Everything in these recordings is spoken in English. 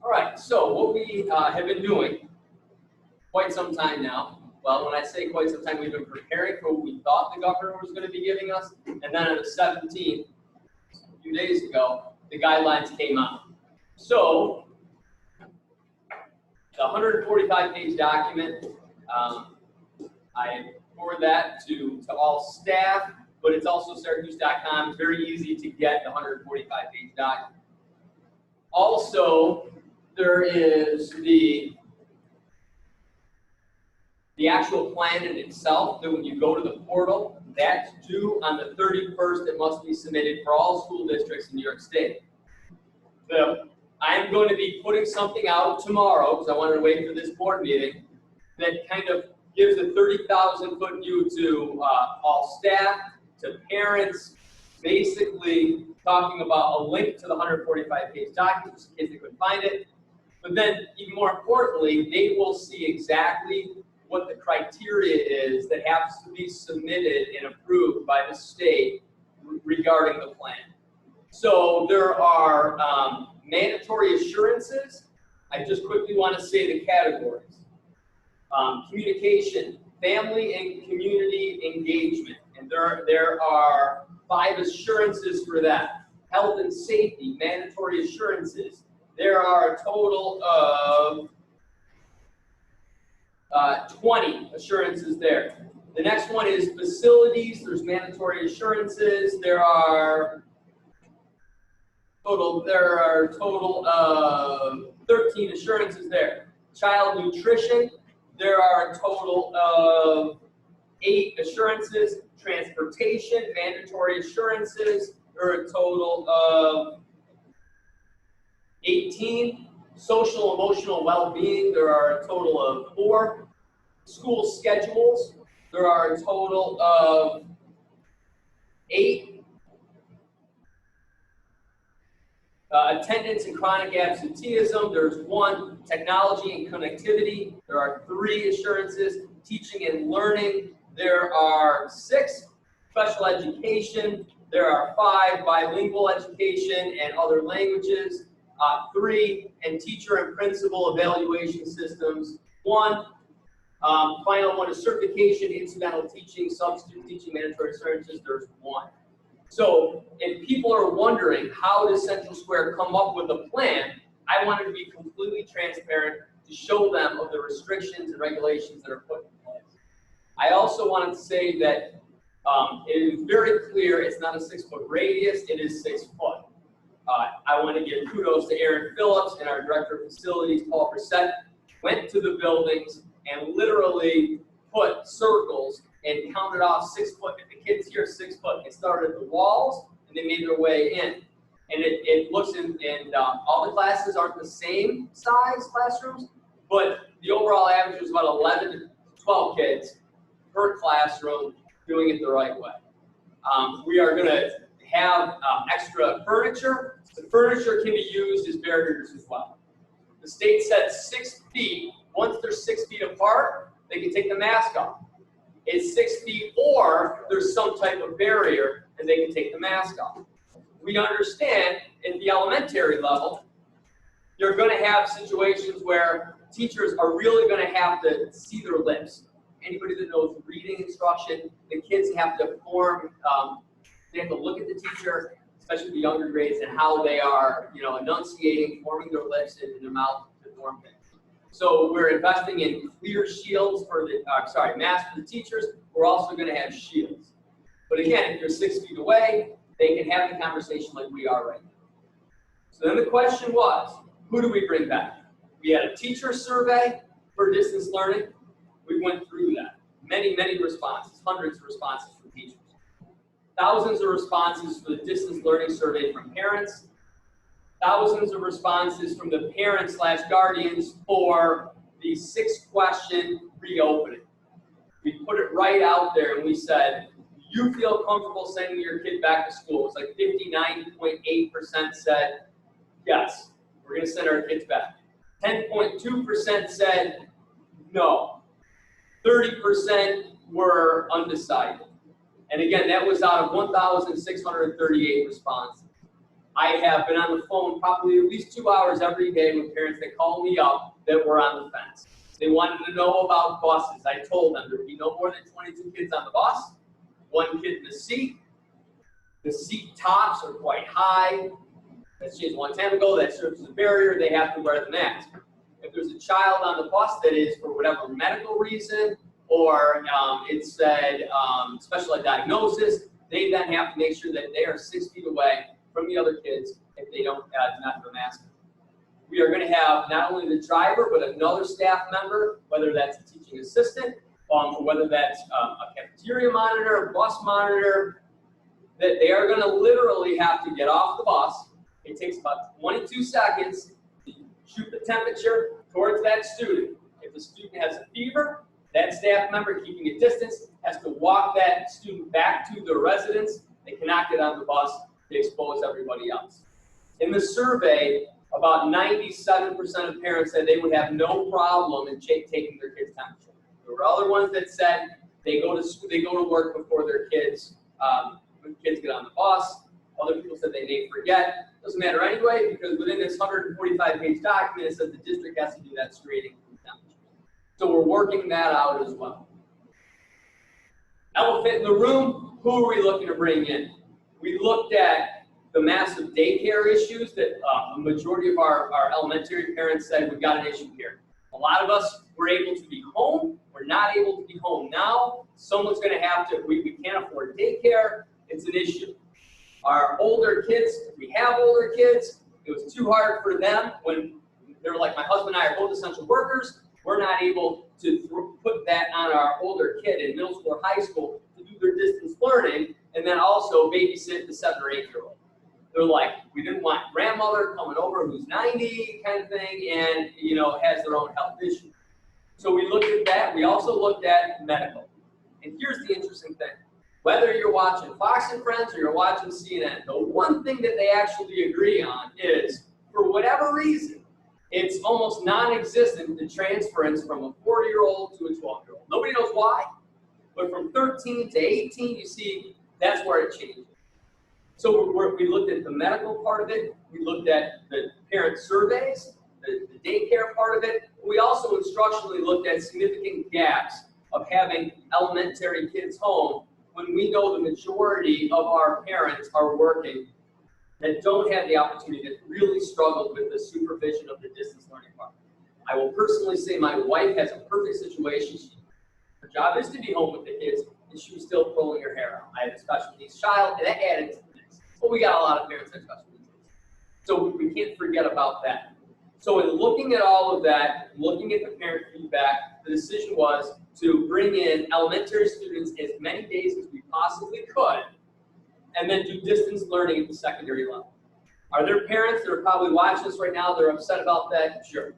All right, so what we have been doing quite some time now. Well, when I say quite some time, we've been preparing for what we thought the governor was going to be giving us, and then on the 17th, a few days ago, the guidelines came out. So, the 145-page document, I forward that to all staff, but it's also Syracuse.com. It's very easy to get the 145-page document. Also, there is the actual plan in itself, that when you go to the portal, that's due on the 31st. It must be submitted for all school districts in New York State. I'm going to be putting something out tomorrow, because I wanted to wait for this board meeting, that kind of gives a 30,000-foot view to all staff, to parents, basically talking about a link to the 145-page document, just in case they couldn't find it. But then, even more importantly, they will see exactly what the criteria is that has to be submitted and approved by the state regarding the plan. So there are mandatory assurances. I just quickly want to say the categories. Communication, family and community engagement, and there are 5 assurances for that. Health and safety, mandatory assurances. There are a total of 20 assurances there. The next one is facilities. There's mandatory assurances. There are a total of 13 assurances there. Child nutrition. There are a total of 8 assurances. Transportation, mandatory assurances. There are a total of 18. Social emotional well-being, there are a total of 4. School schedules, there are a total of 8. Attendance and chronic absenteeism, there's 1. Technology and connectivity, there are 3 assurances. Teaching and learning, there are 6. Special education, there are 5. Bilingual education and other languages, 3. And teacher and principal evaluation systems, 1. Final one is certification, incidental teaching, substitute teaching, mandatory assurances, there's 1. So if people are wondering how does Central Square come up with a plan, I wanted to be completely transparent to show them of the restrictions and regulations that are put in place. I also wanted to say that it is very clear it's not a 6-foot radius, it is 6 foot. I want to give kudos to Aaron Phillips and our Director of Facilities, Paul Brissett, went to the buildings and literally put circles and counted off 6 foot. If the kids here 6 foot, they started at the walls and they made their way in. And it looks all the classes aren't the same size classrooms, but the overall average was about 11 to 12 kids per classroom doing it the right way. We are going to have extra furniture. The furniture can be used as barriers as well. The state said 6 feet. Once they're 6 feet apart, they can take the mask off. It's 6 feet, or there's some type of barrier, and they can take the mask off. We understand at the elementary level, you're going to have situations where teachers are really going to have to see their lips. Anybody that knows reading instruction, the kids have to form, they have to look at the teacher, especially the younger grades, and how they are, enunciating, forming their lips and their mouth to form things. So we're investing in clear shields for the, masks for the teachers. We're also going to have shields. But again, if you're 6 feet away, they can have the conversation like we are right now. So then the question was, who do we bring back? We had a teacher survey for distance learning. We went through that. Many, many responses, hundreds of responses from teachers. Thousands of responses for the distance learning survey from parents. Thousands of responses from the parents/guardians for the 6-question reopening. We put it right out there and we said, you feel comfortable sending your kid back to school? It's like 59.8% said, yes, we're going to send our kids back. 10.2% said, no. 30% were undecided. And again, that was out of 1,638 responses. I have been on the phone probably at least 2 hours every day with parents that call me up that were on the fence. They wanted to know about buses. I told them there would be no more than 22 kids on the bus, 1 kid in the seat. The seat tops are quite high. That's changed a long time ago. That serves as a barrier. They have to wear the mask. If there's a child on the bus that is for whatever medical reason, or it said special ed diagnosis, they then have to make sure that they are 6 feet away from the other kids if they don't not have a mask. We are going to have not only the driver, but another staff member, whether that's a teaching assistant, or whether that's a cafeteria monitor, a bus monitor, that they are going to literally have to get off the bus. It takes about 22 seconds to shoot the temperature towards that student. If the student has a fever, that staff member, keeping a distance, has to walk that student back to the residence. They cannot get on the bus to expose everybody else. In the survey, about 97% of parents said they would have no problem in taking their kids' temperature. There were other ones that said they go to school, they go to work before their kids, when kids get on the bus. Other people said they may forget. Doesn't matter anyway, because within this 145-page document, it says the district has to do that screening temperature. So we're working that out as well. Elephant in the room, who are we looking to bring in? We looked at the massive daycare issues that a majority of our elementary parents said we've got an issue here. A lot of us were able to be home. We're not able to be home now. Someone's going to have to, we can't afford daycare. It's an issue. Our older kids, if we have older kids, it was too hard for them when they're like, my husband and I are both essential workers. We're not able to put that on our older kid in middle school or high school to do their distance learning and then also babysit the 7 or 8-year-old. They're like, we didn't want grandmother coming over who's 90 kind of thing and, you know, has their own health issues. So we looked at that. We also looked at medical. And here's the interesting thing. Whether you're watching Fox and Friends or you're watching CNN, the one thing that they actually agree on is, for whatever reason, it's almost non-existent, the transference from a 40-year-old to a 12-year-old. Nobody knows why, but from 13 to 18, you see, that's where it changes. So we looked at the medical part of it. We looked at the parent surveys, the daycare part of it. We also instructionally looked at significant gaps of having elementary kids home when we know the majority of our parents are working that don't have the opportunity, that really struggled with the supervision of the distance learning part. I will personally say my wife has a perfect situation. Her job is to be home with the kids, and she was still pulling her hair out. I had a special needs child, and that added to the mix. But we got a lot of parents that have special needs. So we can't forget about that. So in looking at all of that, looking at the parent feedback, the decision was to bring in elementary students as many days as we possibly could, and then do distance learning at the secondary level. Are there parents that are probably watching this right now that are upset about that? Sure.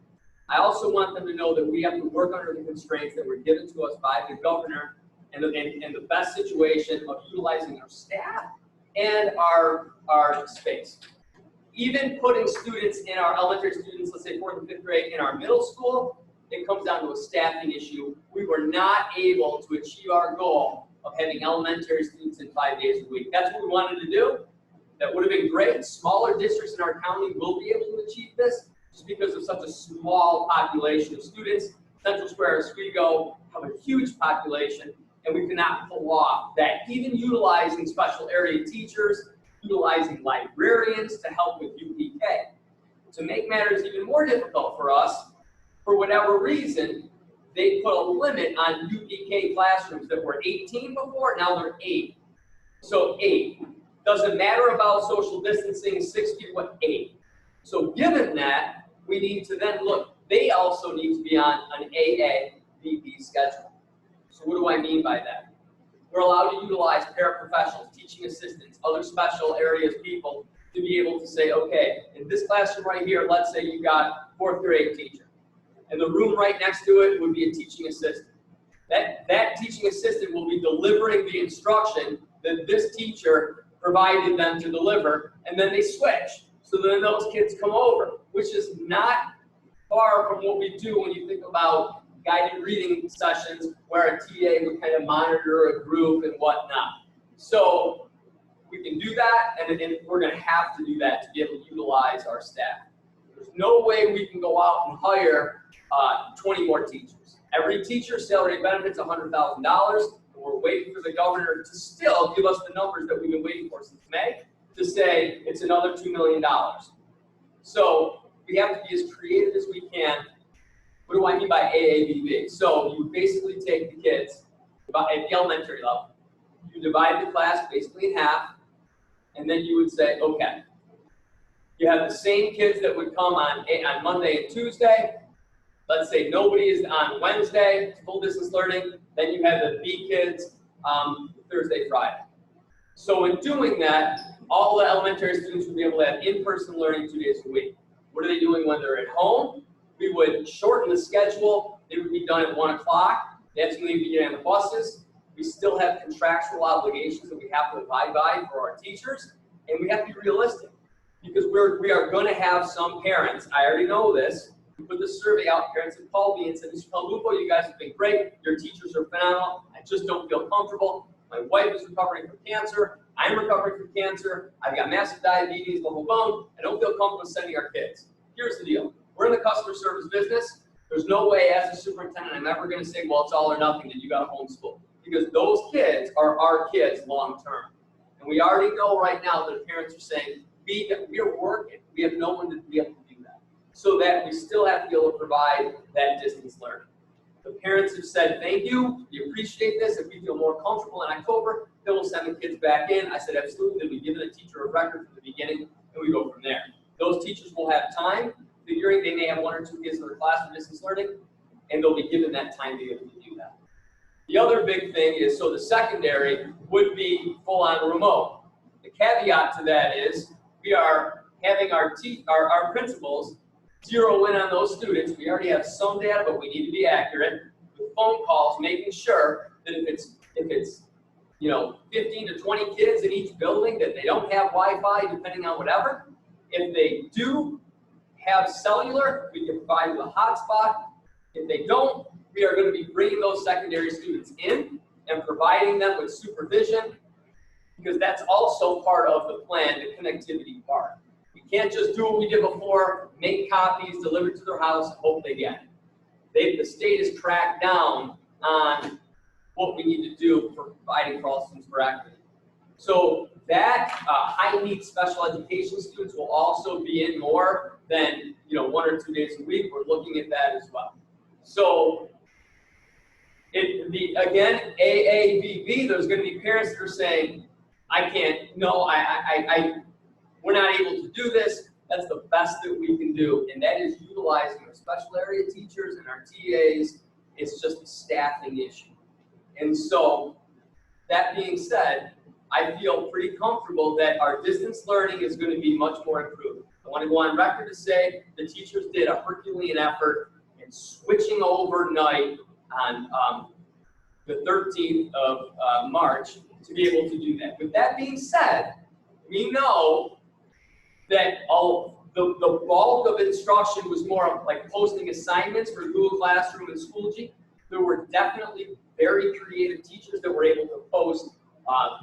I also want them to know that we have to work under the constraints that were given to us by the governor and the best situation of utilizing our staff and our space. Even putting students in our elementary students, let's say 4th and 5th grade, in our middle school, it comes down to a staffing issue. We were not able to achieve our goal of having elementary students in 5 days a week. That's what we wanted to do. That would have been great. Smaller districts in our county will be able to achieve this just because of such a small population of students. Central Square, Oswego have a huge population, and we cannot pull off that. Even utilizing special area teachers, utilizing librarians to help with UPK. To make matters even more difficult for us, for whatever reason, they put a limit on UPK classrooms that were 18 before, now they're 8. So 8. Doesn't matter about social distancing, 6 feet, what, 8. So given that, we need to then look, they also need to be on an AABB schedule. So what do I mean by that? We're allowed to utilize paraprofessionals, teaching assistants, other special areas people to be able to say, okay, in this classroom right here, let's say you got 4th grade teacher. And the room right next to it would be a teaching assistant. That teaching assistant will be delivering the instruction that this teacher provided them to deliver, and then they switch. So then those kids come over, which is not far from what we do when you think about guided reading sessions where a TA would kind of monitor a group and whatnot. So we can do that, and we're going to have to do that to be able to utilize our staff. There's no way we can go out and hire 20 more teachers. Every teacher's salary and benefits $100,000, and we're waiting for the governor to still give us the numbers that we've been waiting for since May, to say it's another $2 million. So we have to be as creative as we can. What do I mean by AABB? So you basically take the kids at the elementary level, you divide the class basically in half, and then you would say, okay, you have the same kids that would come on Monday and Tuesday. Let's say nobody is on Wednesday, full distance learning. Then you have the B kids Thursday, Friday. So in doing that, all the elementary students would be able to have in-person learning 2 days a week. What are they doing when they're at home? We would shorten the schedule. They would be done at 1 o'clock. They have to leave to get on the buses. We still have contractual obligations that we have to abide by for our teachers, and we have to be realistic because we are going to have some parents. I already know this. We put the survey out. Parents have called me and said, "Mr. Palumbo, you guys have been great. Your teachers are phenomenal. I just don't feel comfortable. My wife is recovering from cancer. I'm recovering from cancer. I've got massive diabetes, blah, blah, blah. I don't feel comfortable sending our kids." Here's the deal. We're in the customer service business. There's no way as a superintendent I'm ever going to say, well, it's all or nothing, and you got to homeschool. Because those kids are our kids long term. And we already know right now that parents are saying, we're working. We have no one to be able to do that. So that we still have to be able to provide that distance learning. The parents have said, thank you, we appreciate this. If we feel more comfortable in October, then we'll send the kids back in. I said, absolutely. We give it a teacher a record from the beginning, and we go from there. Those teachers will have time, figuring they may have 1 or 2 kids in their class for distance learning, and they'll be given that time to be able to do that. The other big thing is, so the secondary would be full-on remote. The caveat to that is we are having our principals zero in on those students. We already have some data, but we need to be accurate with phone calls, making sure that if it's 15 to 20 kids in each building, that they don't have Wi-Fi, depending on whatever. If they do have cellular, we can provide with a hotspot. If they don't, we are going to be bringing those secondary students in and providing them with supervision, because that's also part of the plan, the connectivity part. We can't just do what we did before, make copies, deliver to their house, and hope they get it. The state has cracked down on what we need to do for providing for all students for equity. So that high-need special education students will also be in more than 1 or 2 days a week. We're looking at that as well. So again, AABB, there's going to be parents that are saying, I can't, no, we're not able to do this. That's the best that we can do, and that is utilizing our special area teachers and our TAs. It's just a staffing issue. And so, that being said, I feel pretty comfortable that our distance learning is going to be much more improved. I want to go on record to say the teachers did a Herculean effort in switching overnight on the 13th of March to be able to do that. With that being said, we know that the bulk of instruction was more like posting assignments for Google Classroom and Schoology. There were definitely very creative teachers that were able to post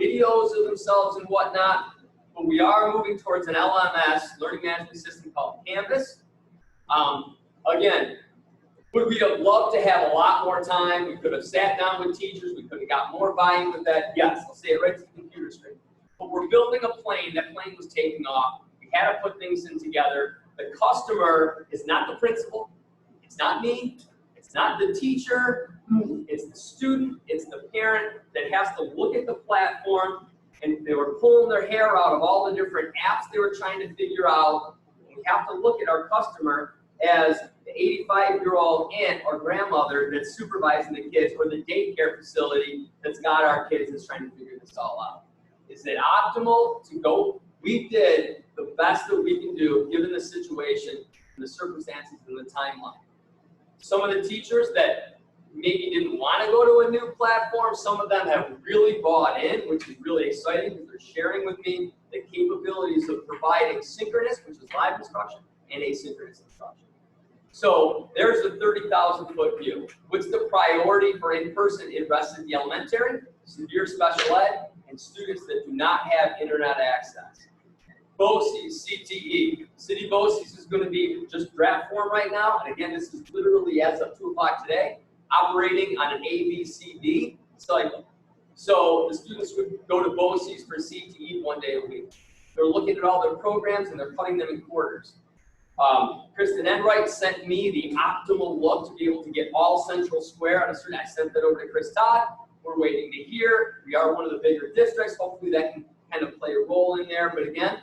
videos of themselves and whatnot, but we are moving towards an LMS, learning management system called Canvas. Again, would we have loved to have a lot more time? We could have sat down with teachers. We could have got more buy-in with that. Yes, I'll say it right to the computer screen. But we're building a plane. That plane was taking off. We had to put things in together. The customer is not the principal. It's not me. It's not the teacher. It's the student. It's the parent that has to look at the platform. And they were pulling their hair out of all the different apps they were trying to figure out. And we have to look at our customer as the 85-year-old aunt or grandmother that's supervising the kids, or the daycare facility that's got our kids that's trying to figure this all out. Is it optimal to go? We did the best that we can do given the situation and the circumstances and the timeline. Some of the teachers that maybe didn't want to go to a new platform, some of them have really bought in, which is really exciting because they're sharing with me the capabilities of providing synchronous, which is live instruction, and asynchronous instruction. So there's the 30,000-foot view. What's the priority for in-person in rest of the elementary? Severe special ed and and students that do not have internet access. BOCES, CTE. City BOCES is going to be just draft form right now, and again, this is literally as of 2 o'clock today, operating on an ABCD cycle. So the students would go to BOCES for CTE 1 day a week. They're looking at all their programs and they're cutting them in quarters. Kristen Enright sent me the optimal look to be able to get all Central Square on a student. I sent that over to Chris Todd. We're waiting to hear. We are one of the bigger districts. Hopefully that can kind of play a role in there. But again,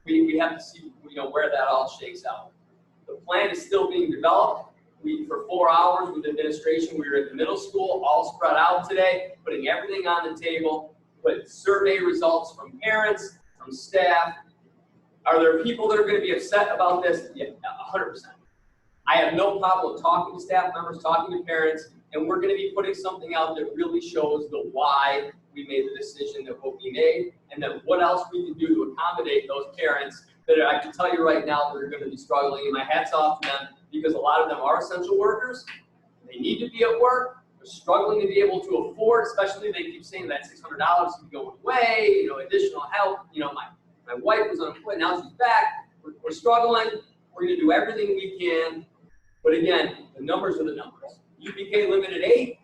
we have to see where that all shakes out. The plan is still being developed. For 4 hours with administration, we were at the middle school, all spread out today, putting everything on the table, put survey results from parents, from staff. Are there people that are going to be upset about this? Yeah, 100%. I have no problem talking to staff members, talking to parents, and we're going to be putting something out that really shows the why we made the decision that what we made, and then what else we can do to accommodate those parents that I can tell you right now that are going to be struggling. And my hat's off to them, because a lot of them are essential workers. They need to be at work. They're struggling to be able to afford, especially they keep saying that $600 is going away, additional help. My wife was unemployed, now she's back. We're struggling. We're going to do everything we can. But again, the numbers are the numbers. UPK limited 8,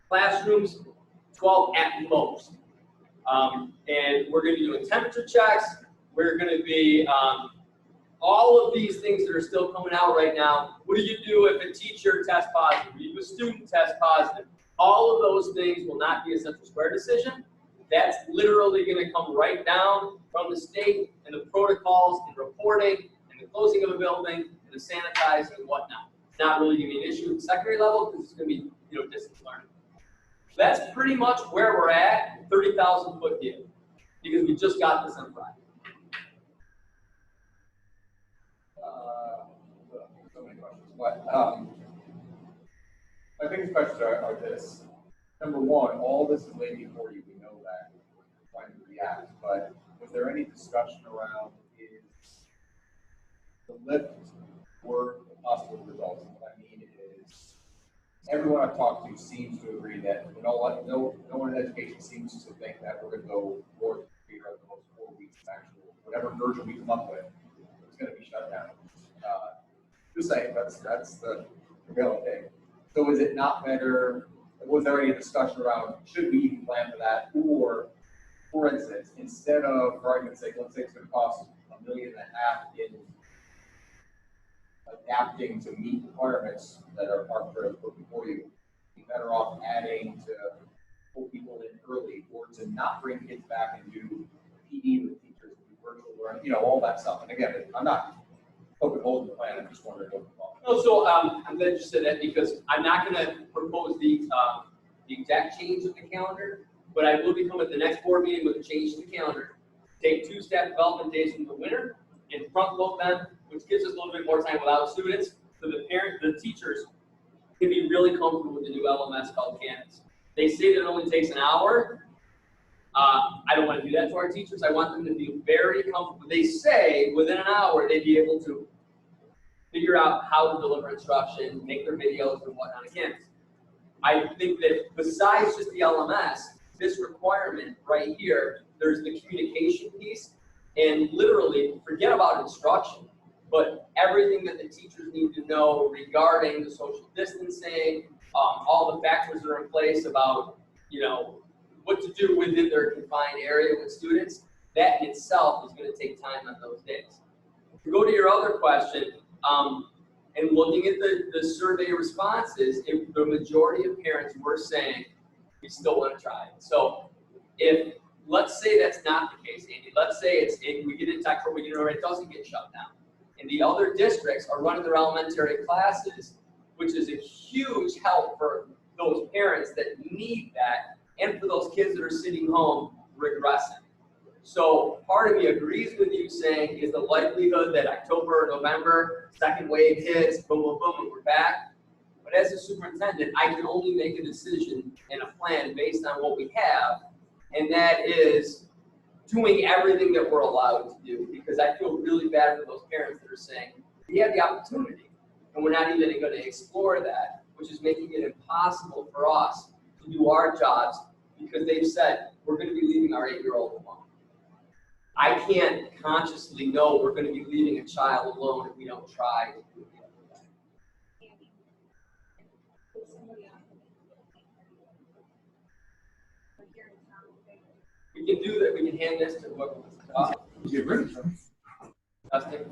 classrooms 12 at most. And we're going to be doing temperature checks. We're going to be all of these things that are still coming out right now. What do you do if a teacher tests positive? If a student tests positive? All of those things will not be a Central Square decision. That's literally going to come right down from the state, and the protocols and reporting and the closing of a building and the sanitizing and whatnot. It's not really going to be an issue at the secondary level because it's going to be distance learning. That's pretty much where we're at, 30,000 foot view, because we just got this on Friday. So many questions, but my biggest questions are this. Number one, all this is laid before you. We know that. We're trying to react, but was there any discussion around is the lift or the possible results? What I mean is, everyone I've talked to seems to agree that no one in education seems to think that we're going to go more to figure out those 4 weeks of actual whatever version we come up with. It's going to be shut down. Just saying, that's the prevailing thing. So is it not better? Was there any discussion around should we even plan for that? Or, for instance, instead of, for argument's sake, let's say it's going to cost $1.5 million in adapting to meet requirements that are put before you, you're better off adding to pull people in early, or to not bring kids back and do PD with teachers, do virtual learning, all that stuff. And again, I'm not poking holes in the plan. I'm just wondering what the thought. No, so I'm glad you said that, because I'm not going to propose the exact change of the calendar, but I will be coming at the next board meeting with a change to the calendar. Take 2 staff development days from the winter and front load them, which gives us a little bit more time without students, so the teachers can be really comfortable with the new LMS called Canvas. They say that it only takes an hour. I don't want to do that to our teachers. I want them to be very comfortable. They say within an hour they'd be able to figure out how to deliver instruction, make their videos and whatnot again. I think that besides just the LMS, this requirement right here, there's the communication piece, and literally forget about instruction, but everything that the teachers need to know regarding the social distancing, all the factors that are in place about, what to do within their confined area with students, that in itself is going to take time on those days. To go to your other question, and looking at the survey responses, the majority of parents were saying, we still want to try it. So if, let's say that's not the case, Andy, let's say we get into October, it doesn't get shut down. And the other districts are running their elementary classes, which is a huge help for those parents that need that, and for those kids that are sitting home regressing. So part of me agrees with you saying is the likelihood that October, November, second wave hits, boom, boom, boom, and we're back. But as a superintendent, I can only make a decision and a plan based on what we have, and that is doing everything that we're allowed to do, because I feel really bad for those parents that are saying, we have the opportunity, and we're not even going to explore that, which is making it impossible for us to do our jobs, because they've said, we're going to be leaving our 8-year-old alone. I can't consciously know we're going to be leaving a child alone if we don't try to do it. We can do that. We can hand this to whoever wants to talk. Get rid of them. Testing.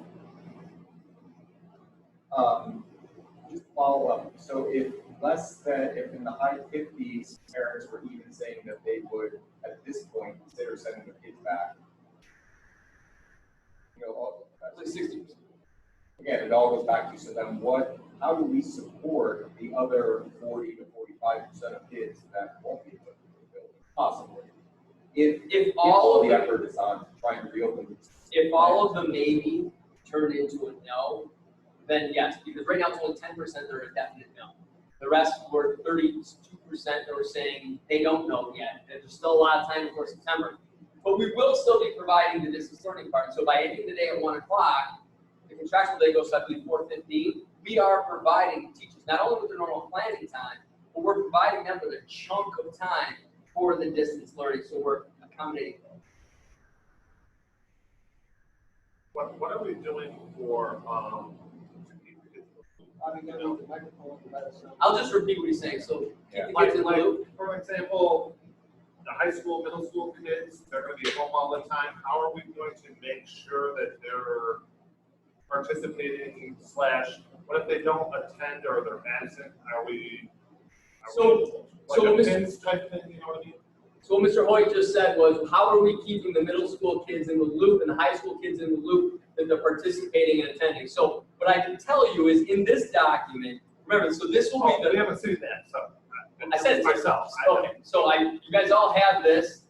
Just follow up. So if in the high 50s, parents were even saying that they would, at this point, consider sending their kids back, Like 60%. again, it all goes back to, so then how do we support the other 40 to 45% of kids that won't be able to build? Possibly. If all the effort is on trying to reopen this. If all of the maybe turn into a no, then yes, because right now it's only 10% that are a definite no. The rest were 32% that were saying they don't know yet. There's still a lot of time before September. But we will still be providing the distance learning part. So by ending the day at 1 o'clock, the contractual day goes up to 4:15. We are providing teachers not only with their normal planning time, but we're providing them with a chunk of time for the distance learning. So we're accommodating them. What are we doing for I'll just repeat what he's saying. So keep the like, kids in the loop. for example, the high school, middle school kids, they're going to be at home all the time. How are we going to make sure that they're participating / what if they don't attend or they're absent? So a pins type thing, you know what I mean? So what Mr. Hoyt just said was, how are we keeping the middle school kids in the loop and the high school kids in the loop that they're participating and attending? So what I can tell you is in this document, remember, so this will be We haven't seen that, so. I said it myself. Okay, so you guys all have this.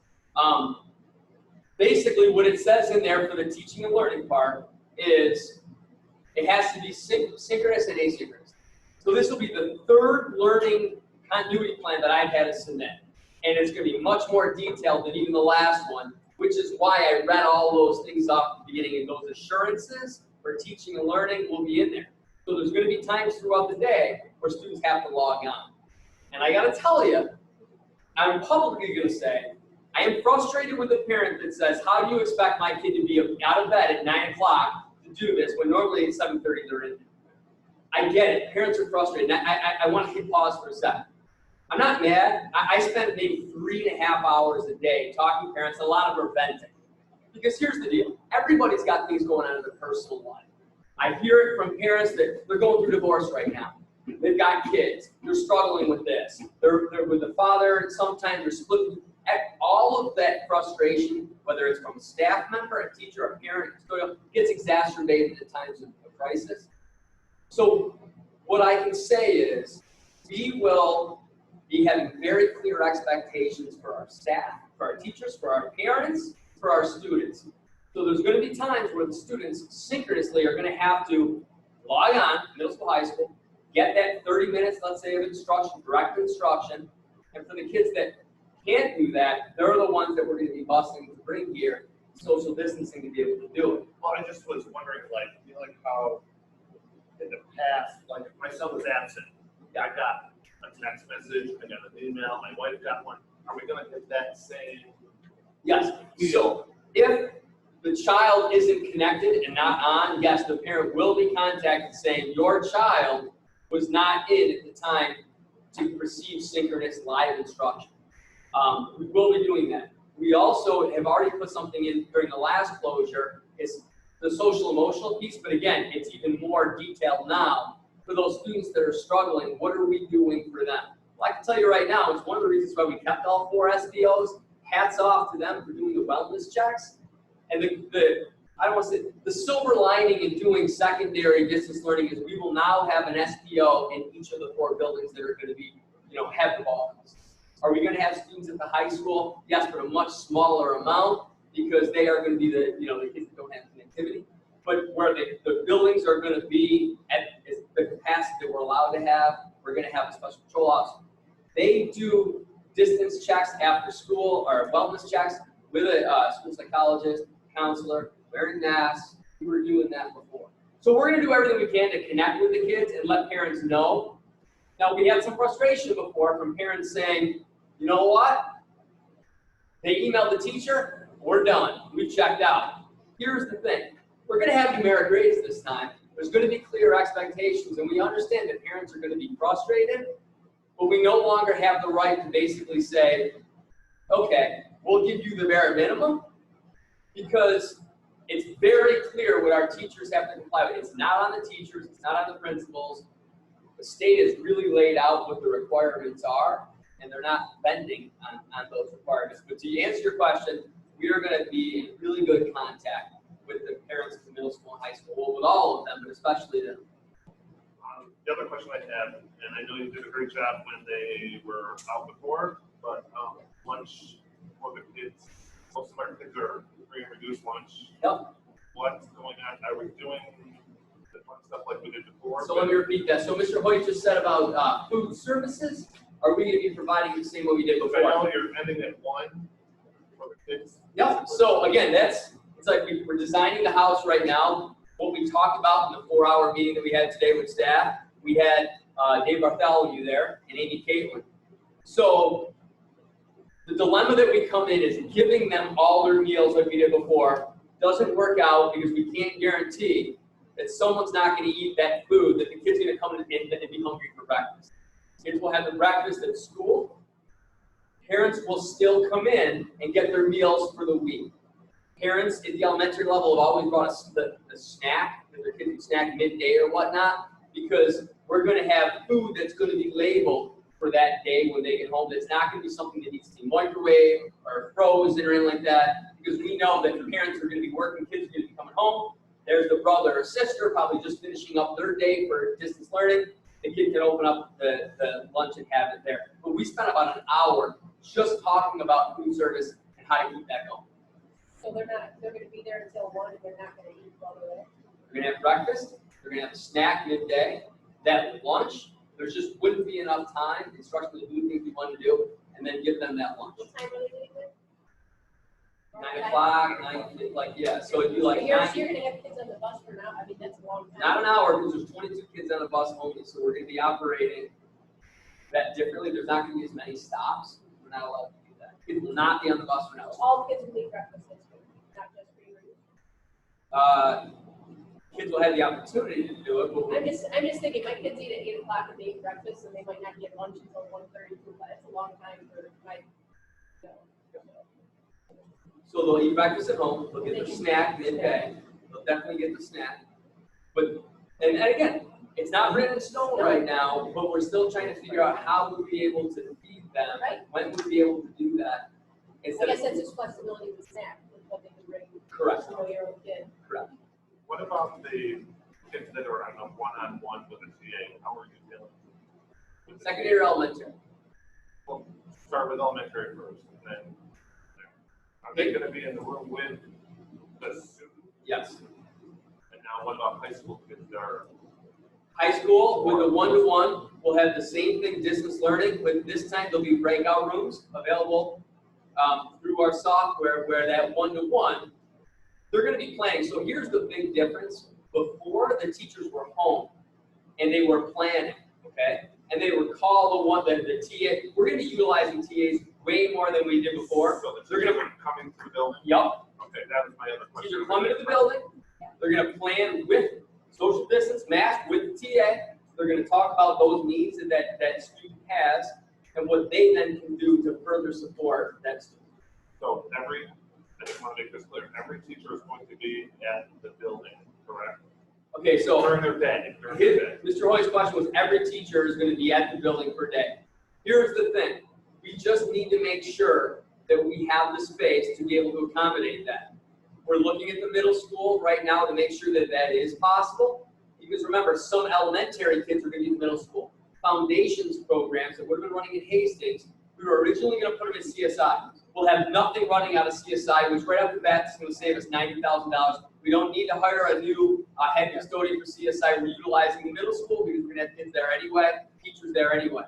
Basically, what it says in there for the teaching and learning part is it has to be synchronous and asynchronous. So this will be the third learning continuity plan that I've had to submit. And it's going to be much more detailed than even the last one, which is why I read all those things off at the beginning. And those assurances for teaching and learning will be in there. So there's going to be times throughout the day where students have to log on. And I got to tell you, I'm publicly going to say, I am frustrated with a parent that says, how do you expect my kid to be out of bed at 9 o'clock to do this when normally at 7:30 they're in? I get it. Parents are frustrated. And I want to hit pause for a second. I'm not mad. I spend maybe 3.5 hours a day talking to parents. A lot of them are venting. Because here's the deal. Everybody's got things going on in their personal life. I hear it from parents that they're going through divorce right now. They've got kids. They're struggling with this. They're with the father. Sometimes they're split. All of that frustration, whether it's from a staff member, a teacher, a parent, gets exacerbated at times of crisis. So what I can say is we will be having very clear expectations for our staff, for our teachers, for our parents, for our students. So there's going to be times where the students synchronously are going to have to log on, middle school, high school, get that 30 minutes, let's say, of instruction, direct instruction. And for the kids that can't do that, they're the ones that we're going to be busing to bring here, social distancing, to be able to do it. Well, I just was wondering, like how in the past, like if my son was absent, I got a text message, I got an email, my wife got one. Are we going to get that same? Yes. So if the child isn't connected and not on, yes, the parent will be contacted saying your child was not in at the time to receive synchronous live instruction. We will be doing that. We also have already put something in during the last closure. It's the social emotional piece, but again, it's even more detailed now. For those students that are struggling, what are we doing for them? Well, I can tell you right now, it's one of the reasons why we kept all 4 SBOs. Hats off to them for doing the wellness checks. And I don't want to say, the silver lining in doing secondary distance learning is we will now have an SBO in each of the 4 buildings that are going to be, have the volumes. Are we going to have students at the high school? Yes, but a much smaller amount because they are going to be the kids that don't have connectivity. But where the buildings are going to be at the capacity that we're allowed to have, we're going to have a special control officer. They do distance checks after school or wellness checks with a school psychologist, counselor, wearing masks. We were doing that before. So we're going to do everything we can to connect with the kids and let parents know. Now, we had some frustration before from parents saying, you know what? They emailed the teacher, we're done, we checked out. Here's the thing, we're gonna have numeric grades this time. There's gonna be clear expectations, and we understand that parents are gonna be frustrated, but we no longer have the right to basically say, okay, we'll give you the bare minimum, because it's very clear what our teachers have to comply with. It's not on the teachers, it's not on the principals. The state has really laid out what the requirements are, and they're not bending on those requirements. But to answer your question, we are going to be in really good contact with the parents of the middle school and high school, well, with all of them, but especially them. The other question I had, and I know you did a great job when they were out before, but lunch for the kids, most of our kids are free and reduced lunch. Yep. What's going on? Are we doing the fun stuff like we did before? So let me repeat that. So Mr. Hoyt just said about food services. Are we going to be providing the same what we did before? I know you're ending at 1 for the kids. Yep. So again, it's like we're designing the house right now. What we talked about in the 4-hour meeting that we had today with staff, we had Dave Bartholomew there and Amy Caitlin. So the dilemma that we come in is giving them all their meals like we did before doesn't work out because we can't guarantee that someone's not going to eat that food, that the kid's going to come in and be hungry for breakfast. Kids will have the breakfast at school. Parents will still come in and get their meals for the week. Parents at the elementary level have always brought us the snack, that their kids can snack midday or whatnot, because we're going to have food that's going to be labeled for that day when they get home. That's not going to be something that needs to be microwaved or frozen or anything like that, because we know that the parents are going to be working, kids are going to be coming home. There's the brother or sister probably just finishing up their day for distance learning. The kid can open up the lunch and have it there. But we spent about an hour just talking about food service and how to keep that going. So they're going to be there until 1 and they're not going to eat while they're there? They're going to have breakfast, they're going to have a snack midday, that lunch, there just wouldn't be enough time, instructions to do things we want to do, and then give them that lunch. What time are they leaving there? 9 o'clock, 9, like, yeah, so it'd be like You're 9, going to have kids on the bus for now? I mean, that's a long time. not an hour, because there's 22 kids on the bus only, so we're going to be operating that differently. There's not going to be as many stops. We're not allowed to do that. Kids will not be on the bus for an hour. All kids will eat breakfast this week, not just free and reduced. Kids will have the opportunity to do it, but I'm just thinking, my kids eat at 8 o'clock and they eat breakfast, and they might not get lunch until 1:30. But it's a long time for my. so they'll eat breakfast at home, they'll get their snack midday, they'll definitely get the snack. But, and again, it's not written in stone right now, but we're still trying to figure out how we'll be able to feed them, Right. when we'll be able to do that. I guess that's just flexibility with snack, with what they can bring. Correct. You know, your own kid. Correct. What about the kids that are on a one-on-one with a TA? How are you feeling? Secondary or elementary? Well, start with elementary first, and then are they going to be in the room with the student? Yes. And now what about high school kids that are? High school, with the one-to-one, we'll have the same thing, distance learning, but this time there'll be breakout rooms available through our software where that one-to-one, they're going to be playing. So here's the big difference. Before, the teachers were home and they were planning, okay? And they would call the TA. We're going to be utilizing TAs way more than we did before. So They're going to, coming through the building? yup. Okay, that was my other question. Teachers come into the building. They're going to plan with social distance, mask, with the TA. They're going to talk about those needs that student has and what they then can do to further support that student. So I just want to make this clear, every teacher is going to be at the building, correct? Okay, so During their day. Mr. Hoy's question was every teacher is going to be at the building per day. Here's the thing. We just need to make sure that we have the space to be able to accommodate that. We're looking at the middle school right now to make sure that that is possible. Because remember, some elementary kids are going to be in middle school. Foundations programs that would have been running in Hastings, we were originally going to put them in CSI. We'll have nothing running out of CSI, which right off the bat is going to save us $90,000. We don't need to hire a new head custodian for CSI. We're utilizing the middle school because we're going to have kids there anyway, teachers there anyway.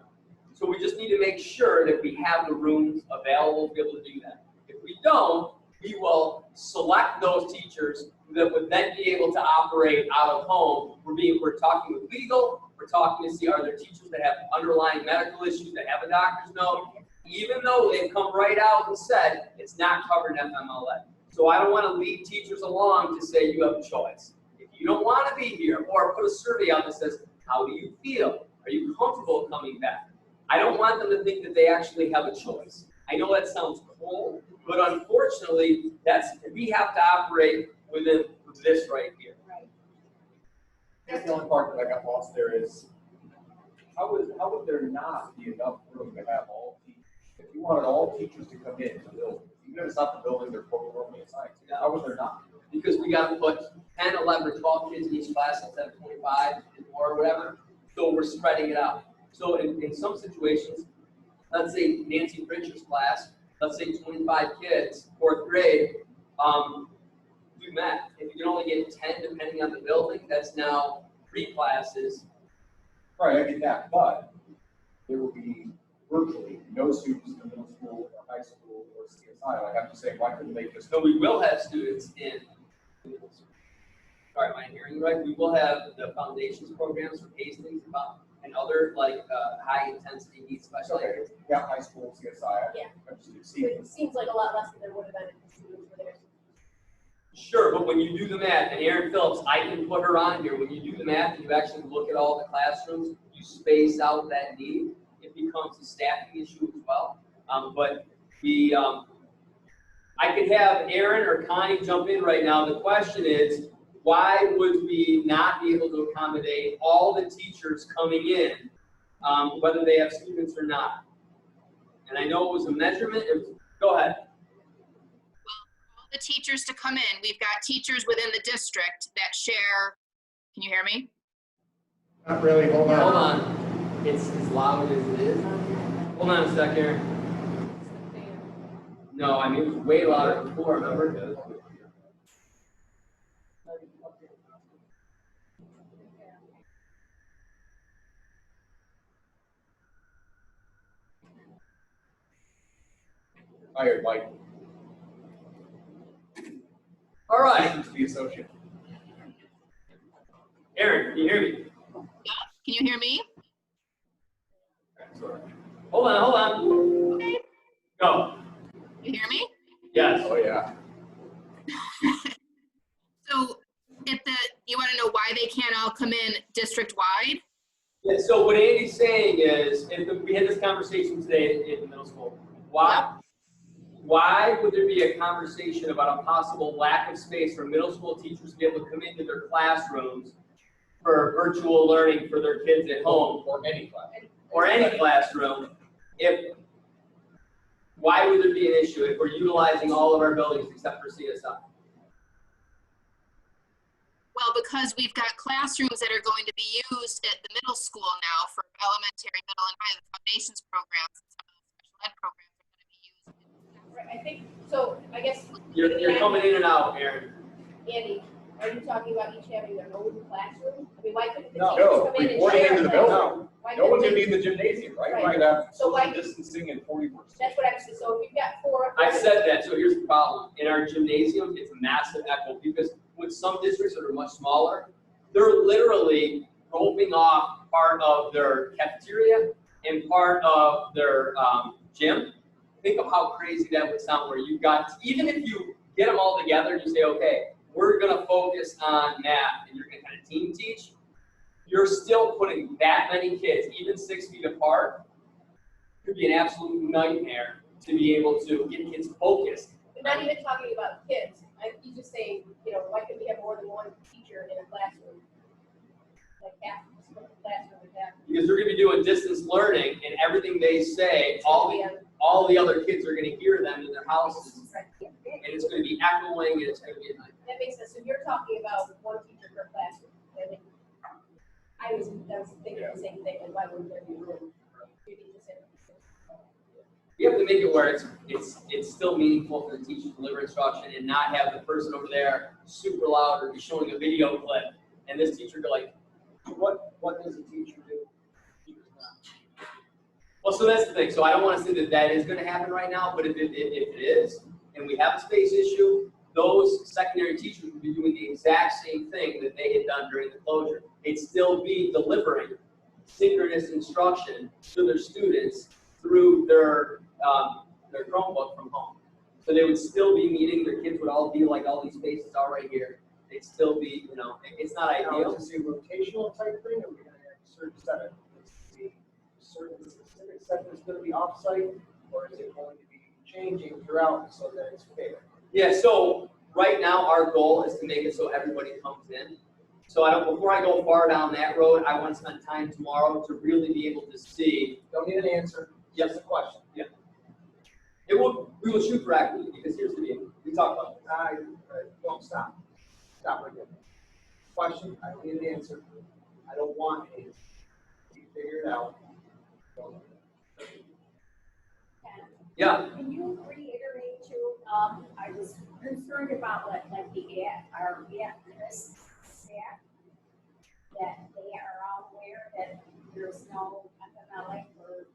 So we just need to make sure that we have the rooms available to be able to do that. If we don't, we will select those teachers that would then be able to operate out of home. We're talking with legal. We're talking to see are there teachers that have underlying medical issues that have a doctor's note. even though they've come right out and said it's not covered in FMLA. So I don't want to lead teachers along to say you have a choice. If you don't want to be here, or put a survey out that says, how do you feel? Are you comfortable coming back? I don't want them to think that they actually have a choice. I know that sounds cold, but unfortunately, we have to operate within this right here. Right. I guess the only part that I got lost there is, how would there not be enough room to have all teachers? If you wanted all teachers to come in the building, even if it's not the building they're formally assigned to, how would there not? Because we got to put 10, 11, or 12 kids in each class instead of 25 or whatever. So we're spreading it out. So in some situations, let's say Nancy Pritchard's class, let's say 25 kids, 4th grade, do math. If you can only get 10 depending on the building, that's now 3 classes. Right, I get that, but there will be virtually no students in the middle school or high school or CSI. Like I'm just saying, why couldn't they just? So we will have students in. Sorry, am I hearing you right? We will have the foundations programs for Hastings and other like high intensity needs special Okay, areas. yeah, high school, CSI. Yeah. I'm just exceeding. It seems like a lot less than there would have been if the students were there. Sure, but when you do the math, and Erin Phillips, I can put her on here, when you do the math and you actually look at all the classrooms, you space out that need, it becomes a staffing issue as well. But I could have Erin or Connie jump in right now. The question is, why would we not be able to accommodate all the teachers coming in, whether they have students or not? And I know it was a measurement. Go ahead. The teachers to come in. We've got teachers within the district that share. Can you hear me? Not really, hold on. Hold on. It's as loud as it is. Hold on a second, Erin. No, I mean, it was way louder before, remember? Hired Mike. All right. The associate. Erin, can you hear me? Can you hear me? Sorry. Hold on. Okay. Go. You hear me? Yes. Oh, yeah. So you want to know why they can't all come in district-wide? Yeah, so what Andy's saying is, we had this conversation today in the middle school. Why would there be a conversation about a possible lack of space for middle school teachers to be able to come into their classrooms for virtual learning for their kids at home Or any class. or any classroom? Why would there be an issue if we're utilizing all of our buildings except for CSI? Well, because we've got classrooms that are going to be used at the middle school now for elementary, middle, and high. The foundations programs and some of the special ed programs are going to be used. Right, I think, so I guess. You're coming in and out, Erin. Andy, are you talking about each having their own classroom? I mean, why couldn't the No, teachers come in and reporting share? into the a classroom? building. Why No one's couldn't gonna they- be in the gymnasium, right? Right. We're gonna have So why- social distancing and 40%. That's what I'm saying, so if you've got 4. I said that, so here's the problem. In our gymnasium, it's a massive echo because with some districts that are much smaller, they're literally roping off part of their cafeteria and part of their gym. Think of how crazy that would sound where you've got, even if you get them all together and you say, okay, we're gonna focus on math and you're gonna kind of team teach, you're still putting that many kids, even 6 feet apart. Could be an absolute nightmare to be able to get kids focused. We're not even talking about kids. He's just saying, why couldn't we have more than one teacher in a classroom? Like half, split the classroom with half. Because they're gonna be doing distance learning and everything they say, all the other kids are gonna hear them in their houses. And it's gonna be echoing and it's gonna be a nightmare. That makes sense. So you're talking about one teacher per classroom. I was thinking the same thing, and why wouldn't there be room? You have to make it where it's still meaningful for the teacher to deliver instruction and not have the person over there super loud or be showing a video clip and this teacher go like, what does a teacher do? Well, so that's the thing. So I don't want to say that is going to happen right now, but if it is, and we have a space issue, those secondary teachers would be doing the exact same thing that they had done during the closure. They'd still be delivering synchronous instruction to their students through their their Chromebook from home. So they would still be meeting, their kids would all be like all these faces all right here. They'd still be, you know, it's not Now, ideal. is this a rotational type thing, or are we gonna have a certain set of, certain specific set that's gonna be off-site, or is it going to be changing throughout so that it's fair? Yeah, so right now our goal is to make it so everybody comes in. So before I go far down that road, I want to spend time tomorrow to really be able to see. Don't need an answer, just a question. We will shoot for equity because here's the deal. We talk about this. Don't stop. Stop right there. Question, I don't need an answer. I don't want an answer. You figure it out. Yeah. Can you reiterate too, I was concerned about like the our at-risk staff, that they are all aware that there's no FMLA or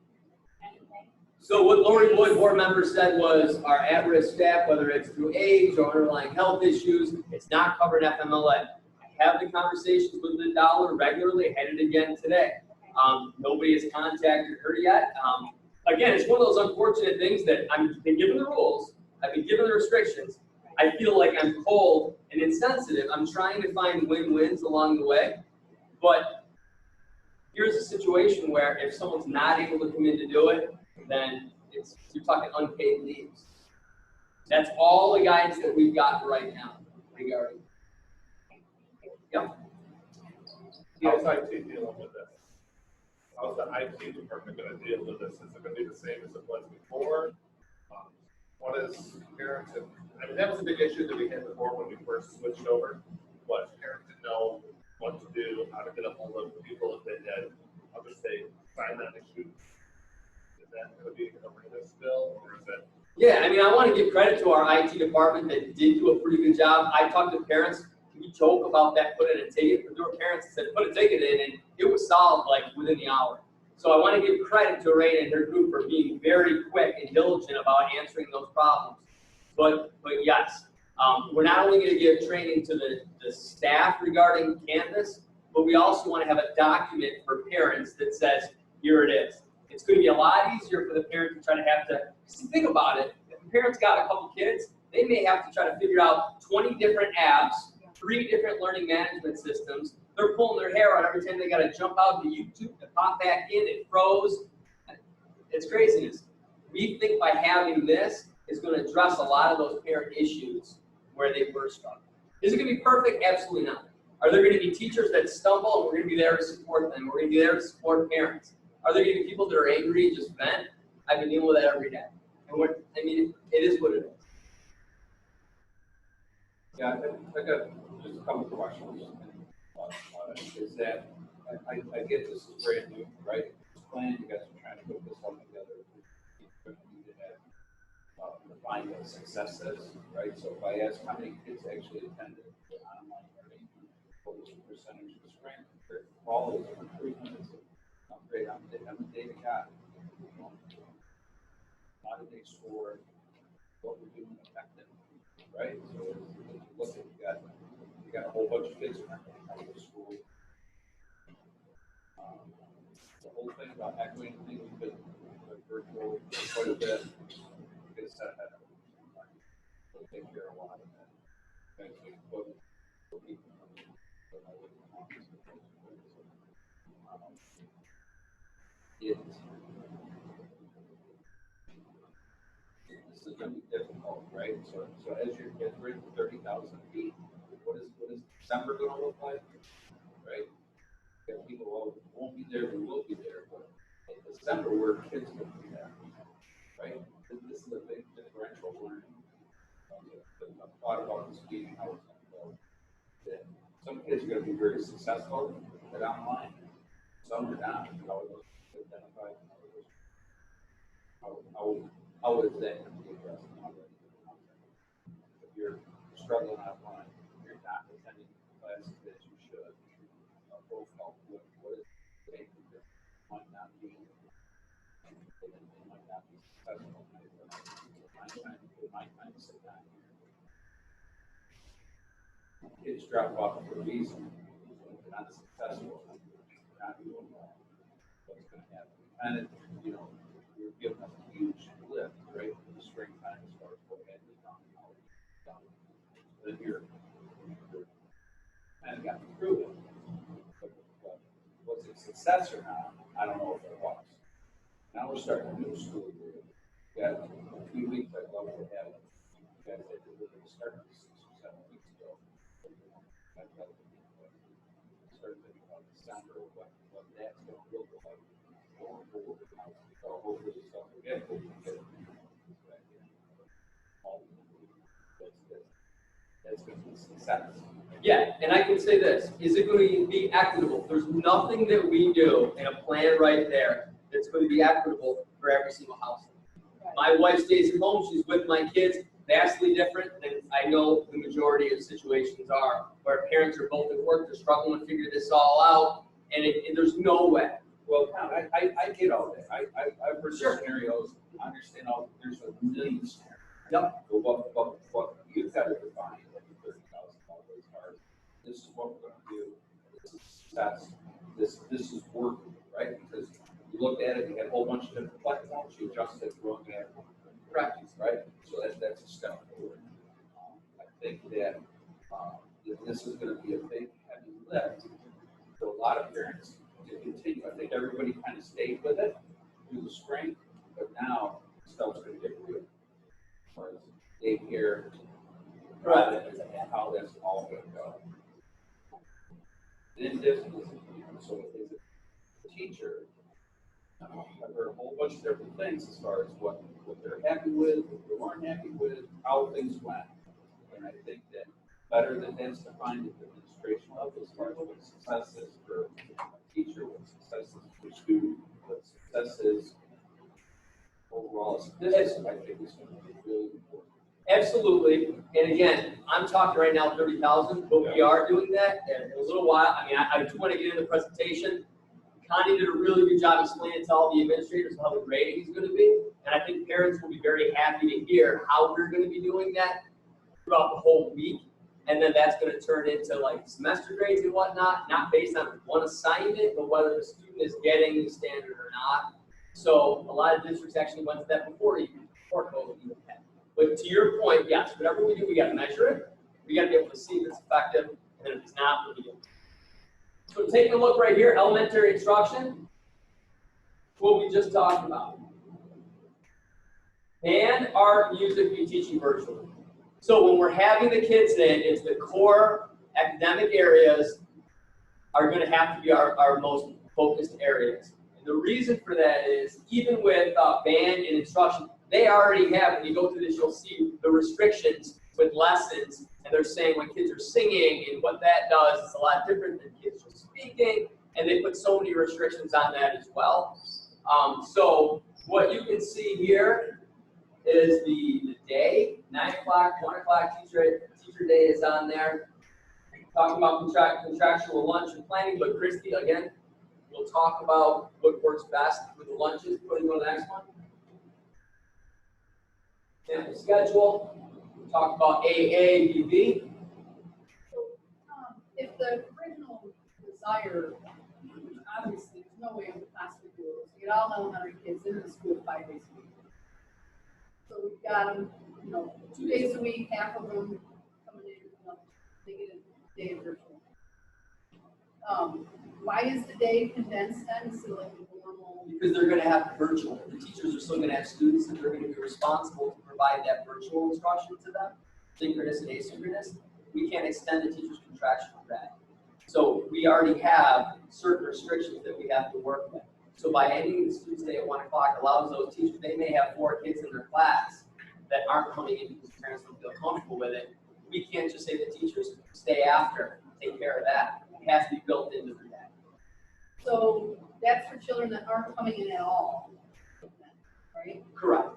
anything? So what Lori Wood, board member, said was our at-risk staff, whether it's through age or underlying health issues, it's not covered in FMLA. I have the conversations with the dollar regularly, I had it again today. Nobody has contacted her yet. Again, it's one of those unfortunate things that I've been given the rules, I've been given the restrictions. I feel like I'm cold and insensitive. I'm trying to find win-wins along the way. But here's a situation where if someone's not able to come in to do it, then you're talking unpaid leaves. That's all the guidance that we've got right now regarding. Yep. How's IT dealing with this? How's the IT department gonna deal with this? Is it gonna be the same as it was before? What is parents, I mean, that was a big issue that we had before when we first switched over, was parents didn't know what to do, how to get a hold of people if they had, I'll just say, sign that issue. Is that gonna be a arena still, or is it? Yeah, I mean, I want to give credit to our IT department that did do a pretty good job. I talked to parents, we joke about that, put in a ticket, but there were parents that said, put a ticket in, and it was solved like within the hour. So I want to give credit to Raina and her group for being very quick and diligent about answering those problems. But yes, we're not only going to give training to the staff regarding Canvas, but we also want to have a document for parents that says, here it is. It's going to be a lot easier for the parent to try to have to, think about it, if the parent's got a couple kids, they may have to try to figure out 20 different apps, 3 different learning management systems. They're pulling their hair out every time they got to jump out to YouTube to pop back in. It froze. It's craziness. We think by having this is going to address a lot of those parent issues where they were struggling. Is it going to be perfect? Absolutely not. Are there going to be teachers that stumble and we're going to be there to support them? We're going to be there to support parents. Are there going to be people that are angry and just vent? I've been dealing with that every day. And I mean, it is what it is. Yeah, I got just a couple of questions. Is that, I get this is brand new, right? This plan, you guys are trying to put this all together. You need to have, define what success is, right? So if I ask how many kids actually attended the online learning, what was the percentage of the strength, their quality of improvements, upgrade, how many data got? How did they score? What we're doing effective, right? So look at you got a whole bunch of kids who aren't going to come to school. The whole thing about echoing things we've been virtual quite a bit. Get a set ahead of it. We'll take care of a lot of that. Okay, so this is going to be difficult, right? So as we're in 30,000 feet, what is December going to look like, right? If people won't be there, we will be there, but in December, where kids will be there, right? This is a big differential learning. I've thought about this meeting, how it's going to go. That some kids are going to be very successful at online, some are not. How are those identified? How is that going to be addressed? If you're struggling online, you're not attending classes that you should. Profile what is it might not be, it might not be successful. My time to sit down here. Kids drop off for a reason. They're not successful. They're not doing well. What's going to happen? And you're giving us a huge list. lift, right, in the springtime as far as what had been done. Then you're kind of got through it. But was it success or not? I don't know if it was. Now we're starting a new school year. We got a few weeks I'd love to have it. You guys had to really start 6 or 7 weeks ago. Start thinking about December, what that's going to look like going forward. So hopefully stuff again, we can get it back in. That's going to be success. Yeah, and I can say this, is it going to be equitable? There's nothing that we do in a plan right there that's going to be equitable for every single household. My wife stays at home, she's with my kids, vastly different than I know the majority of situations are, where parents are both at work, they're struggling to figure this all out, and there's no way. Well, Tom, I get all that. I've heard scenarios, I understand all, there's a million scenarios. Yep. But what you've got to define like $30,000 cars. This is what we're going to do. This is success. This is working, right? Because you looked at it, you had a whole bunch of different platforms, you adjusted it, wrong at practice, right? So that's a step forward. I think that this is going to be a big, heavy lift for a lot of parents to continue. I think everybody kind of stayed with it through the spring, but now stuff's going to get real. As far as daycare, and how that's all going to go. In this, so as a teacher, I've heard a whole bunch of different things as far as what they're happy with, what they weren't happy with, how things went. And I think that better than that's defined at the administration level as far as what success is for a teacher, what success is for a student, what success is overall. This I think is going to be really important. Absolutely, and again, I'm talking right now 30,000, but we are doing that, and in a little while, I mean, I do want to get into the presentation. Connie did a really good job explaining to all the administrators how the grading is going to be, and I think parents will be very happy to hear how we're going to be doing that throughout the whole week, and then that's going to turn into like semester grades and whatnot, not based on one assignment, but whether the student is getting the standard or not. So a lot of districts actually went to that before COVID even happened. But to your point, yes, whatever we do, we got to measure it. We got to be able to see if it's effective, and if it's not, what do we do? So taking a look right here, elementary instruction, what we just talked about. And art, music, be teaching virtually. So when we're having the kids in, it's the core academic areas are going to have to be our most focused areas. And the reason for that is, even with band and instruction, they already have, when you go through this, you'll see the restrictions with lessons, and they're saying when kids are singing, and what that does is a lot different than kids just speaking, and they put so many restrictions on that as well. So what you can see here is the day, 9 o'clock, 1 o'clock, teacher day is on there. Talking about contractual lunch and planning, but Christy, again, we'll talk about what works best with the lunches. Go to the next one. Sample schedule, talk about AA, BB. So, if the original desire, obviously, there's no way we could possibly do it, to get all elementary kids into the school 5 days a week. So we've got them, 2 days a week, half of them coming in, they get a day of virtual. Why is the day condensed then, so like the normal? Because they're going to have virtual. The teachers are still going to have students that they're going to be responsible to provide that virtual instruction to them, synchronous and asynchronous. We can't extend the teacher's contraction for that. So we already have certain restrictions that we have to work with. So by ending the student's day at 1 o'clock allows those teachers, they may have 4 kids in their class that aren't coming in because parents don't feel comfortable with it. We can't just say to teachers, stay after, take care of that. It has to be built into the day. So that's for children that aren't coming in at all, right? Correct.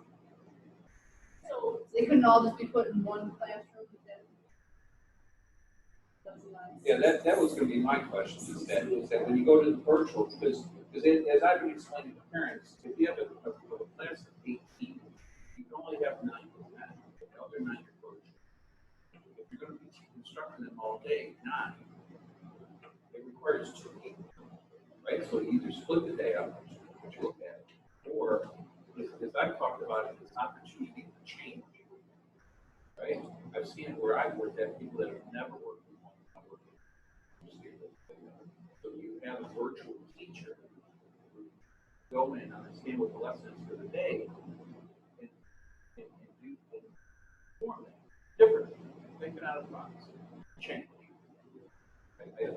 So they couldn't all just be put in one classroom? Yeah, that was going to be my question, is that when you go to the virtual, because as I've been explaining to parents, if you have a class of 8 people, you can only have 9 of them. The other 9 are virtual. If you're going to be instructing them all day, 9, it requires 2 people, right? So either split the day up, which you look at, or as I've talked about it, it's opportunity to change, right? I've seen it where I've worked at people that have never worked from home. I work so you have a virtual teacher who go in, understand what the lesson is for the day, and do the format differently, thinking out of the box, change.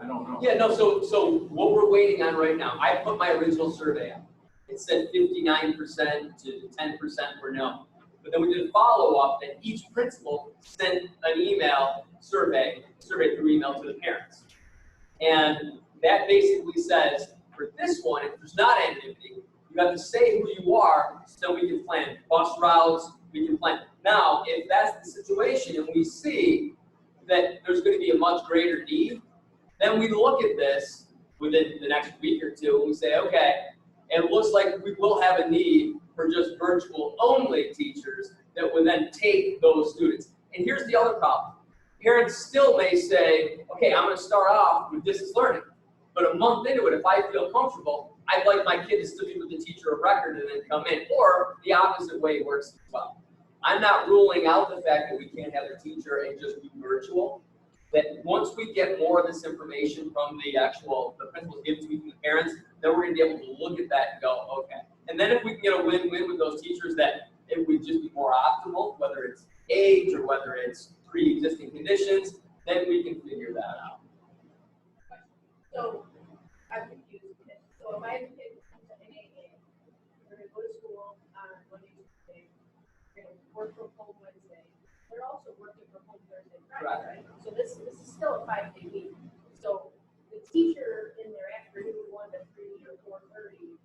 I don't know. Yeah, no, so what we're waiting on right now, I put my original survey out. It said 59% to 10% were no. But then we did a follow-up that each principal sent an email survey through email to the parents. And that basically says, for this one, if there's not anonymity, you have to say who you are so we can plan bus routes, we can plan. Now, if that's the situation and we see that there's going to be a much greater need, then we look at this within the next week or two and we say, okay, it looks like we will have a need for just virtual only teachers that would then take those students. And here's the other problem. Parents still may say, okay, I'm going to start off with distance learning. But a month into it, if I feel comfortable, I'd like my kid to still be with the teacher of record and then come in. Or the opposite way works as well. I'm not ruling out the fact that we can't have a teacher and just do virtual. That once we get more of this information from the principals give to me from the parents, then we're going to be able to look at that and go, okay. And then if we can get a win-win with those teachers that it would just be more optimal, whether it's age or whether it's pre-existing conditions, then we can figure that out. So, I'm confused. So if I have a kid who's in AA, they're going to go to school on Monday, Tuesday, they're going to work from home Wednesday, they're also working from home Thursday, Friday, right? So this is still a 5-day week. So the teacher in their afternoon 1 to 3 or 4:30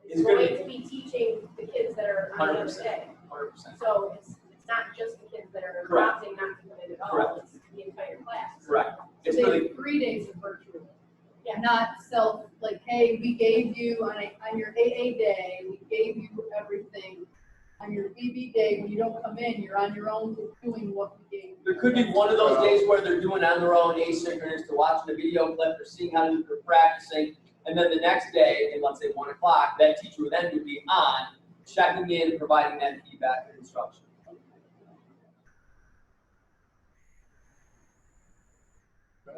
is going to be teaching the kids that are on the other day. 100%. So it's not just the kids that are Correct. opting not to come in at all. Correct. It's the entire class. Correct. It's So they really, have 3 days of virtual. Yeah. Not self, like, hey, we gave you on your AA day, we gave you everything. On your BB day, when you don't come in, you're on your own doing what we gave you. there could be one of those days where they're doing on their own asynchronous, they're watching a video clip, they're seeing how to do, they're practicing, and then the next day, at let's say 1 o'clock, that teacher would then be on, checking in, providing that feedback and instruction. I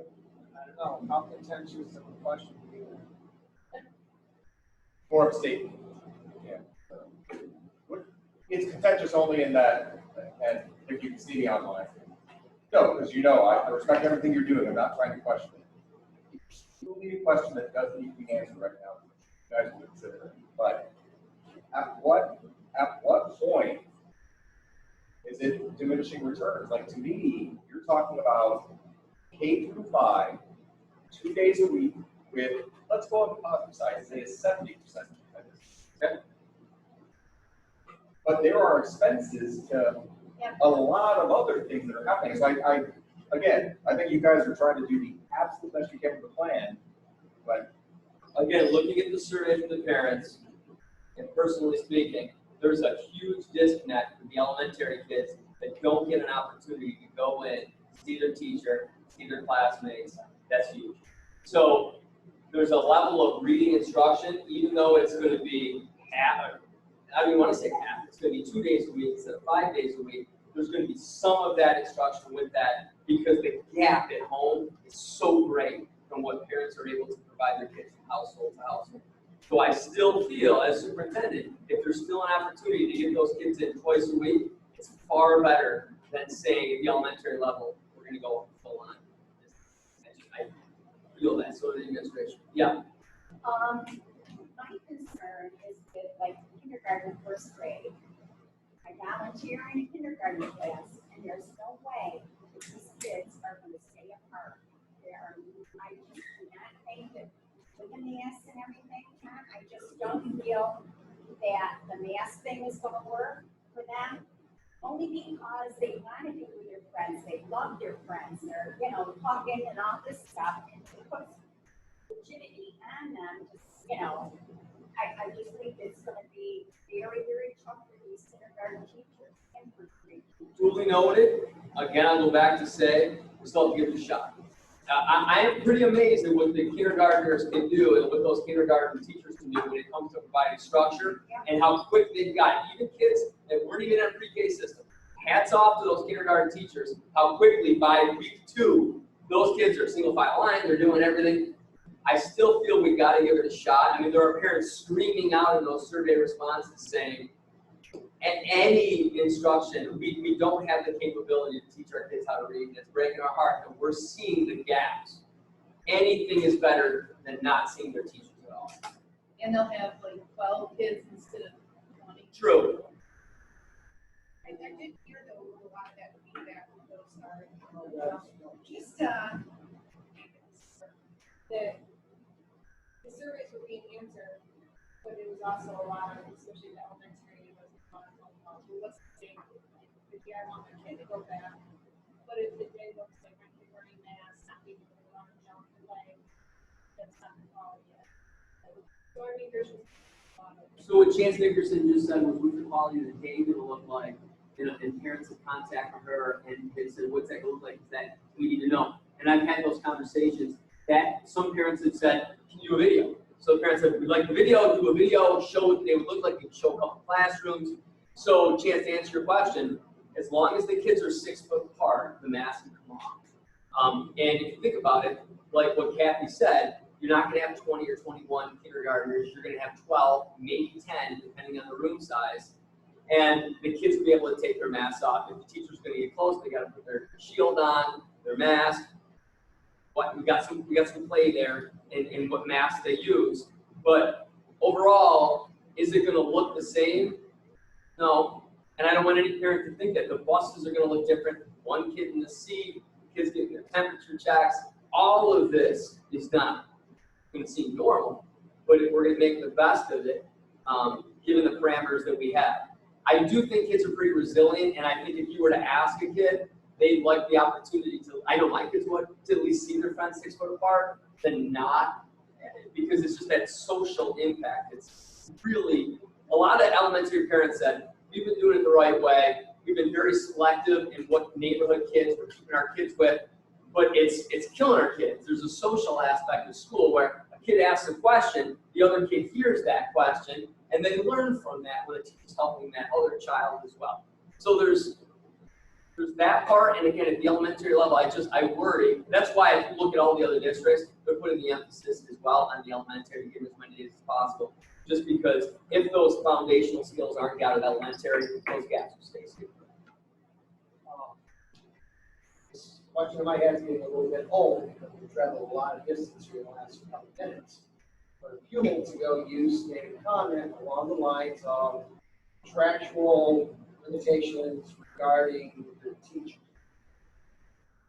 don't know, how contentious of a question do you More of a statement. Yeah. It's contentious only in that, and if you can see me online. No, because I respect everything you're doing. I'm not trying to question it. It's truly a question that doesn't need to be answered right now. You guys will consider it. But at what point is it diminishing returns? Like, to me, you're talking about K through 5, 2 days a week with, let's go on the positive side, say 70%. Okay? But there are expenses to a lot of other things that are happening. So I think you guys are trying to do the absolute best you can with the plan, but Again, looking at the survey from the parents, and personally speaking, there's a huge disconnect with the elementary kids that don't get an opportunity to go in, see their teacher, see their classmates. That's huge. So there's a level of reading instruction, even though it's going to be half, when I say half, it's going to be 2 days a week instead of 5 days a week. There's going to be some of that instruction with that because the gap at home is so great from what parents are able to provide their kids from household to household. So I still feel, as superintendent, if there's still an opportunity to get those kids in twice a week, it's far better than saying at the elementary level, we're going to go full on. I feel that, so the administration. Yeah. My concern is with like kindergarten, 1st grade. I volunteer in a kindergarten class, and there's no way that these kids are going to stay apart. I just do not think that with the mask and everything, I just don't feel that the mask thing is going to work for them. Only because they want to be with their friends, they love their friends, they're, talking and all this stuff, and it puts rigidity on them, I just think it's going to be very, very tough for these kindergarten teachers and for grade teachers. Duly noted. Again, I'll go back to say, we still have to give it a shot. I am pretty amazed at what the kindergartners can do and what those kindergarten teachers can do when it comes to providing structure and how quick they've got. Even kids that weren't even in a pre-K system. Hats off to those kindergarten teachers, how quickly by week 2, those kids are single file line, they're doing everything. I still feel we gotta give it a shot. I mean, there are parents screaming out in those survey responses saying, at any instruction, we don't have the capability to teach our kids how to read. It's breaking our heart, and we're seeing the gaps. Anything is better than not seeing their teachers at all. And they'll have like 12 kids instead of 20. True. I did hear though a lot of that feedback from those stars. Just, the surveys were being answered, but it was also a lot of, especially the elementary, was a lot of phone calls. Well, what's the same? If I want my kid to go back, but if the day looks like my kid wearing masks, not being able to run down the leg, that's not the quality yet. So I mean, there's just a lot of. So what Chance Nickerson just said was, what's the quality of the day gonna look like? You know, and parents have contacted her and they said, what's that gonna look like? That we need to know. And I've had those conversations that some parents have said, can you do a video? So parents said, we'd like the video, do a video, show what they would look like, show a couple classrooms. So Chance, to answer your question, as long as the kids are 6 foot apart, the mask can come off. And if you think about it, like what Kathy said, you're not gonna have 20 or 21 kindergartners, you're gonna have 12, maybe 10, depending on the room size. And the kids will be able to take their masks off. If the teacher's gonna get close, they gotta put their shield on, their mask. We got some play there in what masks they use. But overall, is it gonna look the same? No. And I don't want any parent to think that the buses are gonna look different. One kid in the seat, kids getting their temperature checks. All of this is not gonna seem normal, but if we're gonna make the best of it, given the parameters that we have. I do think kids are pretty resilient, and I think if you were to ask a kid, they'd like the opportunity to, I know my kids would, to at least see their friends 6 foot apart than not, because it's just that social impact. It's really, a lot of elementary parents said, we've been doing it the right way, we've been very selective in what neighborhood kids we're keeping our kids with, but it's killing our kids. There's a social aspect of school where a kid asks a question, the other kid hears that question, and they learn from that when a teacher's helping that other child as well. So there's that part, and again, at the elementary level, I worry. That's why if you look at all the other districts, they're putting the emphasis as well on the elementary, give as many days as possible. Just because if those foundational skills aren't got at elementary, those gaps will stay secret. This question in my head is getting a little bit old because we've traveled a lot of distance here in the last couple of minutes. But a few minutes ago, you made a comment along the lines of contractual limitations regarding the teacher.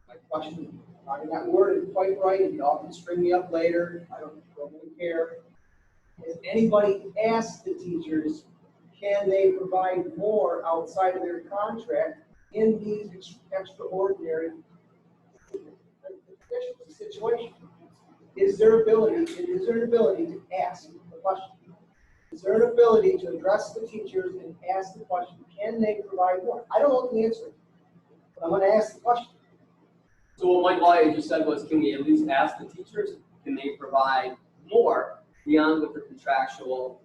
My question, I got worded quite right, and y'all can string me up later. I don't really care. Has anybody asked the teachers, can they provide more outside of their contract in these extraordinary situations? Is there an ability to ask the question? Is there an ability to address the teachers and ask the question, can they provide more? I don't know the answer, but I'm going to ask the question. So what Mike Lawyer just said was, can we at least ask the teachers, can they provide more beyond what their contractual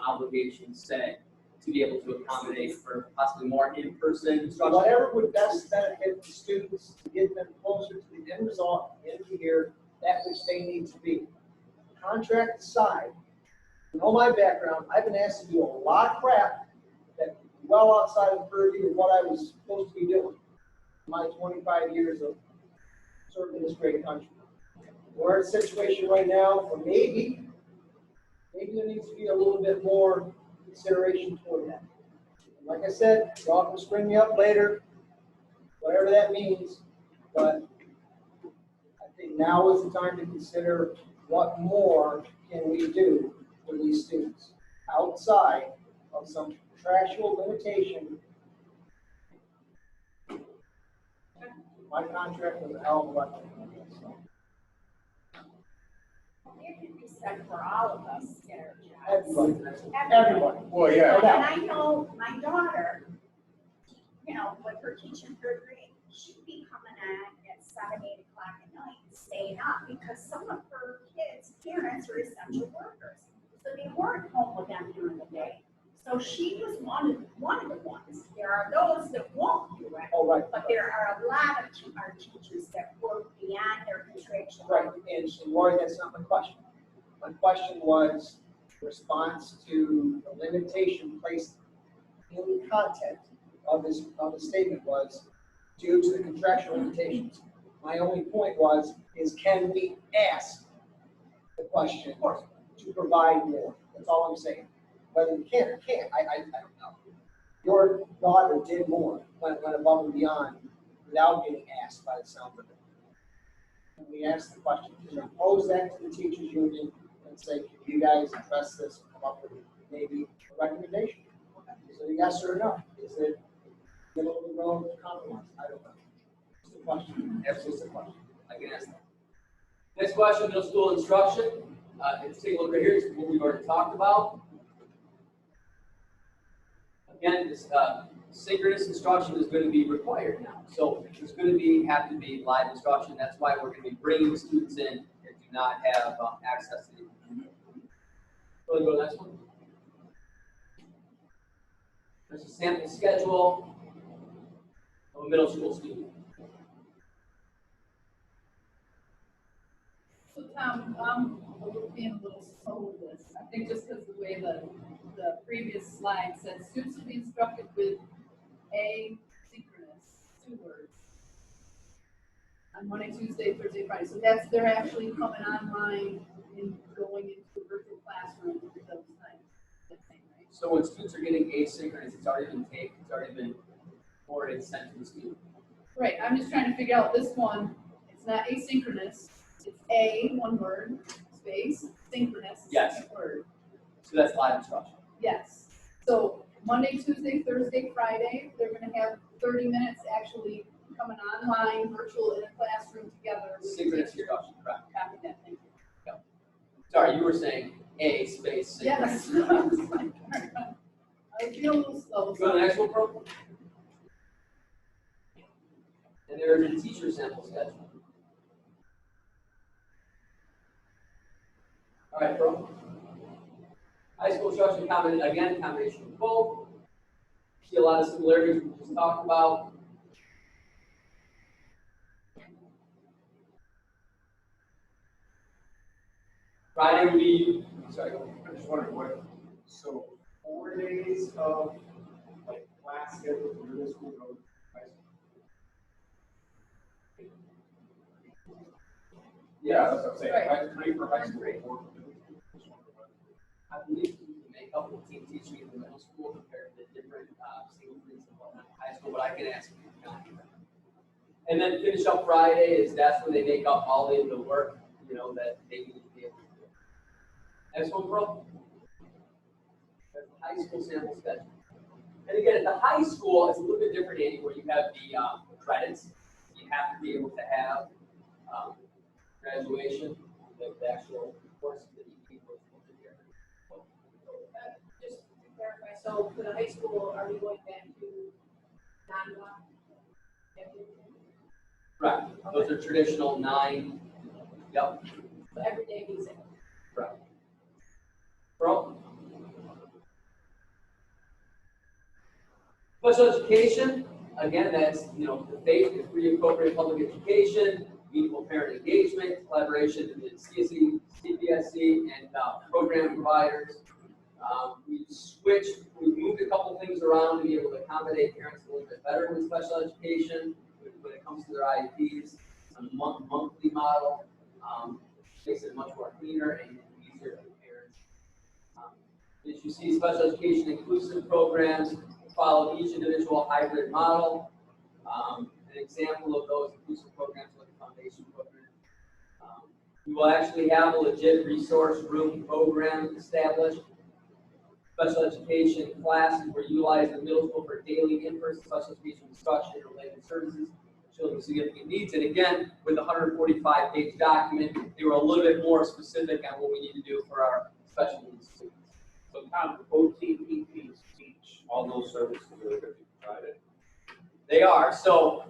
obligations say to be able to accommodate for possibly more in-person instruction? Whatever would best benefit the students to get them closer to the end result, end of the year, that which they need to be. Contract aside, you know my background, I've been asked to do a lot of crap that well outside of the purview of what I was supposed to be doing in my 25 years of serving this great country. We're in a situation right now where maybe there needs to be a little bit more consideration toward that. Like I said, y'all can string me up later, whatever that means, but I think now is the time to consider what more can we do for these students outside of some contractual limitation. My contract was a hell of a lot. It can be said for all of us at our jobs. Everybody. Well, yeah. And I know my daughter, you know, with her teaching third grade, she'd be coming on at 7, 8 o'clock at night, staying up because some of her kids' parents are essential workers. So they weren't home with them during the day. So she was one of the ones. There are those that won't do it. Oh, right. But there are a lot of our teachers that work beyond their contractual. Right, and Lori, that's not my question. My question was response to the limitation placed in the content of this statement was due to the contractual limitations. My only point is can we ask the question to provide more? That's all I'm saying. Whether we can or can't, I don't know. Your daughter did more, went above and beyond without getting asked by the sound of it. And we asked the question, can we pose that to the teachers union and say, can you guys address this and come up with maybe a recommendation? Is it a yes or a no? Is it middle of the road compromise? I don't know. It's a question. That's just a question. I can ask that. Next question, middle school instruction. Let's take a look right here. It's what we've already talked about. Again, this synchronous instruction is going to be required now. So there's going to have to be live instruction. That's why we're going to be bringing students in that do not have access to the internet. Go to the next one. There's a sample schedule of a middle school student. So Tom, we're being a little slow with this. I think just because the way the previous slide said, students will be instructed with asynchronous, 2 words, on Monday, Tuesday, Thursday, Friday. So they're actually coming online and going into a virtual classroom at those times. Right? So when students are getting asynchronous, it's already been taken, it's already been forwarded and sent to the student. Right. I'm just trying to figure out this one. It's not asynchronous. It's a, 1 word, space, synchronous, Yes. 2nd word. So that's live instruction. Yes. So Monday, Tuesday, Thursday, Friday, they're going to have 30 minutes actually coming online, virtual in a classroom together. With Synchronous the teacher. instruction, correct. Copy that. Thank you. Yep. Sorry, you were saying a space synchronous. Yes. I was being a little slow. Go to the next one, Pro. And there's a teacher sample schedule. All right, Pro. High school instruction, combination of both. See a lot of similarities we just talked about. Friday will be, sorry, go ahead. I'm just wondering so 4 days of like class schedule for middle school goes to high school? Yeah, that's what I'm saying. Right. 3 for high school, 4 for middle school. I believe you can make up with team teaching in the middle school compared to the different single groups and whatnot in high school, but I can ask you. And then finish up Friday that's when they make up all the work, that they need to be able to do. Next one, Pro. That's the high school sample schedule. And again, at the high school, it's a little bit different, Andy, where you have the credits. You have to be able to have graduation, the actual course that you need for the year. Just to clarify, so for the high school, are we going back to non-block? Correct. Those are traditional 9. Yep. So everyday music. Correct. Pro. Special education, again, that's the faith is free appropriate public education, meaningful parent engagement, collaboration with CSE, CPSC, and program providers. We've moved a couple things around to be able to accommodate parents a little bit better with special education when it comes to their IEPs. A monthly model makes it much more cleaner and easier for parents. As you see, special education inclusive programs follow each individual hybrid model. An example of those inclusive programs like the foundation program. We will actually have a legit resource room program established. Special education classes were utilized in the middle school for daily in-person special education instruction and related services for children with significant needs. And again, with a 145-page document, they were a little bit more specific on what we need to do for our special needs students. So Tom, OTPPs teach all those services that are going to be provided. They are. So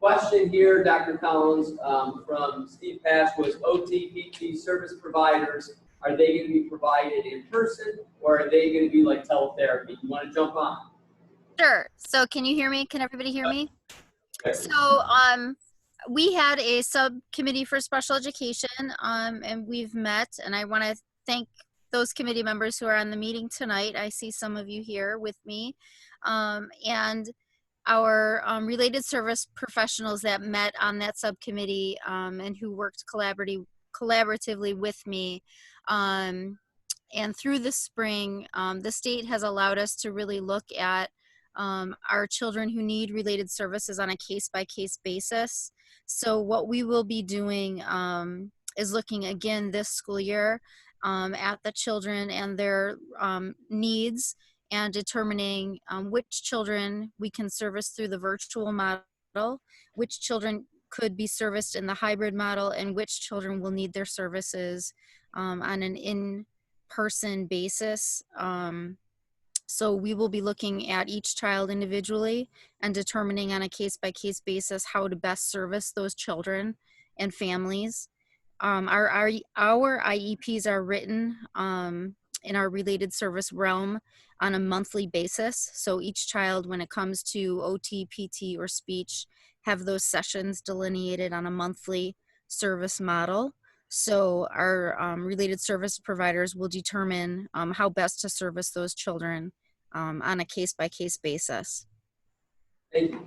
Question here, Dr. Collins, from Steve Pash was OT, PT service providers, are they going to be provided in person or are they going to be like teletherapy? You want to jump on? Sure. So can you hear me? Can everybody hear me? Okay. So we had a subcommittee for special education and we've met, and I want to thank those committee members who are on the meeting tonight. I see some of you here with me. And our related service professionals that met on that subcommittee and who worked collaboratively with me. And through the spring, the state has allowed us to really look at our children who need related services on a case-by-case basis. So what we will be doing is looking again this school year at the children and their needs and determining which children we can service through the virtual model, which children could be serviced in the hybrid model, and which children will need their services on an in-person basis. So we will be looking at each child individually and determining on a case-by-case basis how to best service those children and families. Our IEPs are written in our related service realm on a monthly basis. So each child, when it comes to OT, PT, or speech, have those sessions delineated on a monthly service model. So our related service providers will determine how best to service those children on a case-by-case basis. Thank you.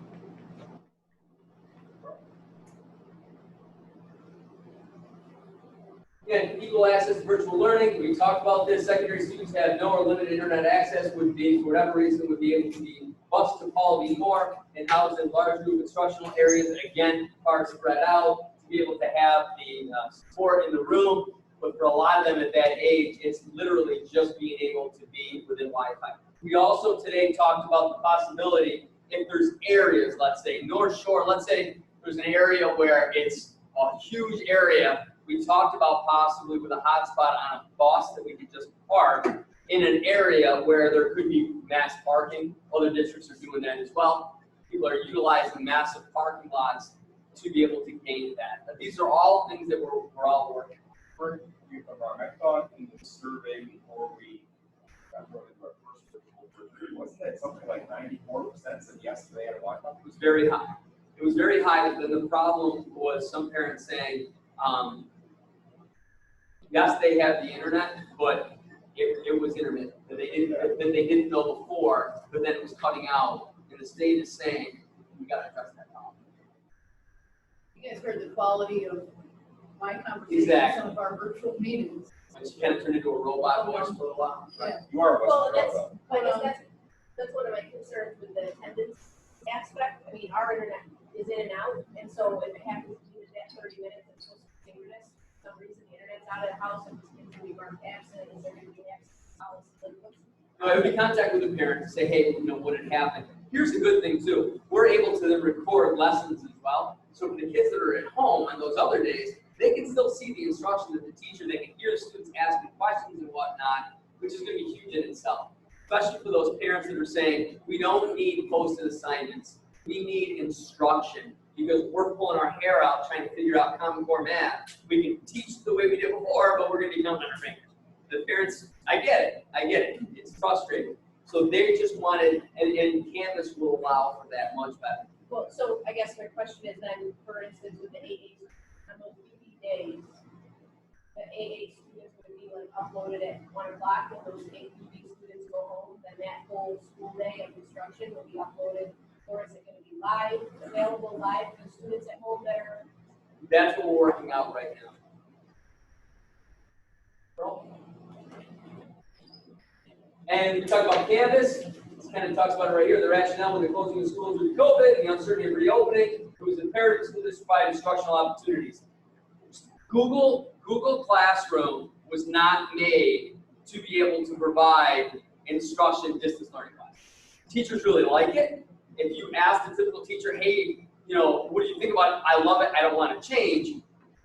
Again, equal access to virtual learning. We talked about this. Secondary students have no or limited internet access would be, for whatever reason, would be able to be bused to Paul Moore and housed in large group instructional areas. Again, far spread out to be able to have the support in the room. But for a lot of them at that age, it's literally just being able to be within Wi-Fi. We also today talked about the possibility if there's areas, let's say North Shore, let's say there's an area where it's a huge area. We talked about possibly with a hotspot on a bus that we could just park in an area where there could be mass parking. Other districts are doing that as well. People are utilizing massive parking lots to be able to gain that. But these are all things that we're all working on. Correct me if I'm wrong, I thought in the survey before we got voted for our first virtual surgery, wasn't it something like 94% said yes, they had a Wi-Fi? It was very high. It was very high, but then the problem was some parents saying, yes, they have the internet, but it was intermittent. That they didn't know before, but then it was cutting out. And the state is saying, we got to address that problem. You guys heard the quality of my conversation, Exactly. some of our virtual meetings. And she kind of turned into a robot voice for a while. Yeah. You are Well, Western I guess that's one of my concerns with the attendance aspect. I mean, our internet is in and out, and so if it happens to use that 30 minutes, it's supposed to be synchronous. For some reason, the internet's out of the house, and it's going to be marked absent, is there going to be access policy? No, I would be contact with the parent to say, hey, what had happened. Here's the good thing too. We're able to then record lessons as well. So for the kids that are at home on those other days, they can still see the instructions of the teacher. They can hear the students asking questions and whatnot, which is going to be huge in itself. Especially for those parents that are saying, we don't need posted assignments. We need instruction because we're pulling our hair out trying to figure out Common Core math. We can teach the way we did before, but we're going to be counting on our fingers. The parents, I get it. It's frustrating. So they just wanted, and Canvas will allow for that much better. Well, so I guess my question is then, for instance, with the AA, on those PD days, the AA students would be like uploaded at 1 o'clock, and those APB students go home, then that whole school day of instruction will be uploaded, or is it going to be live, available live for the students at home that are? That's what we're working out right now. And we talk about Canvas. This kind of talks about it right here. The rationale with the closing of schools due to COVID and the uncertainty of reopening. It was imperative to this provide instructional opportunities. Google Classroom was not made to be able to provide instruction distance learning class. Teachers really like it. If you ask the typical teacher, hey, what do you think about it? I love it. I don't want to change.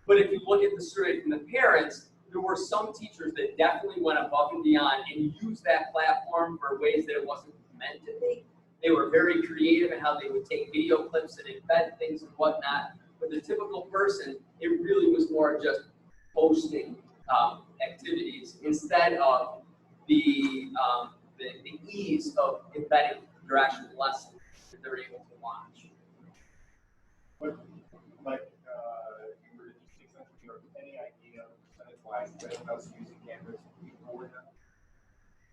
But if you look at the survey from the parents, there were some teachers that definitely went above and beyond and used that platform for ways that it wasn't meant to be. They were very creative in how they would take video clips and embed things and whatnot. But the typical person, it really was more just posting activities instead of the ease of embedding your actual lessons that they're able to watch. What, like, you were just essentially, or any idea percentage-wise, how's using Canvas before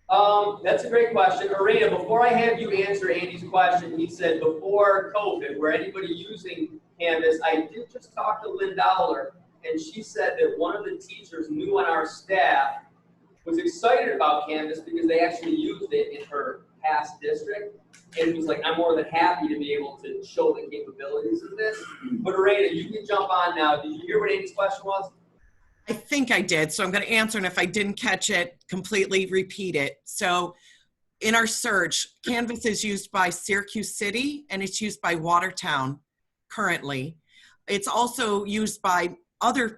now? That's a great question. Arena, before I have you answer Andy's question, he said before COVID, were anybody using Canvas? I did just talk to Lynn Dowler, and she said that one of the teachers new on our staff was excited about Canvas because they actually used it in her past district. And was like, I'm more than happy to be able to show the capabilities of this. But Arena, you can jump on now. Did you hear what Andy's question was? I think I did, so I'm going to answer, and if I didn't catch it, completely repeat it. So in our search, Canvas is used by Syracuse City, and it's used by Watertown currently. It's also used by other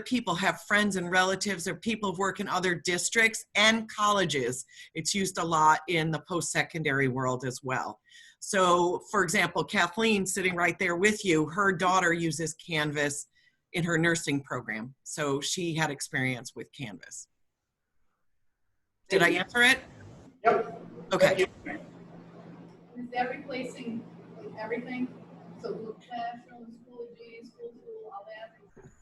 people have friends and relatives or people who work in other districts and colleges. It's used a lot in the post-secondary world as well. So for example, Kathleen sitting right there with you, her daughter uses Canvas in her nursing program. So she had experience with Canvas. Did I answer it? Yep. Okay. Is that replacing like everything? So Google Classroom, Schoology, School Tool, all that?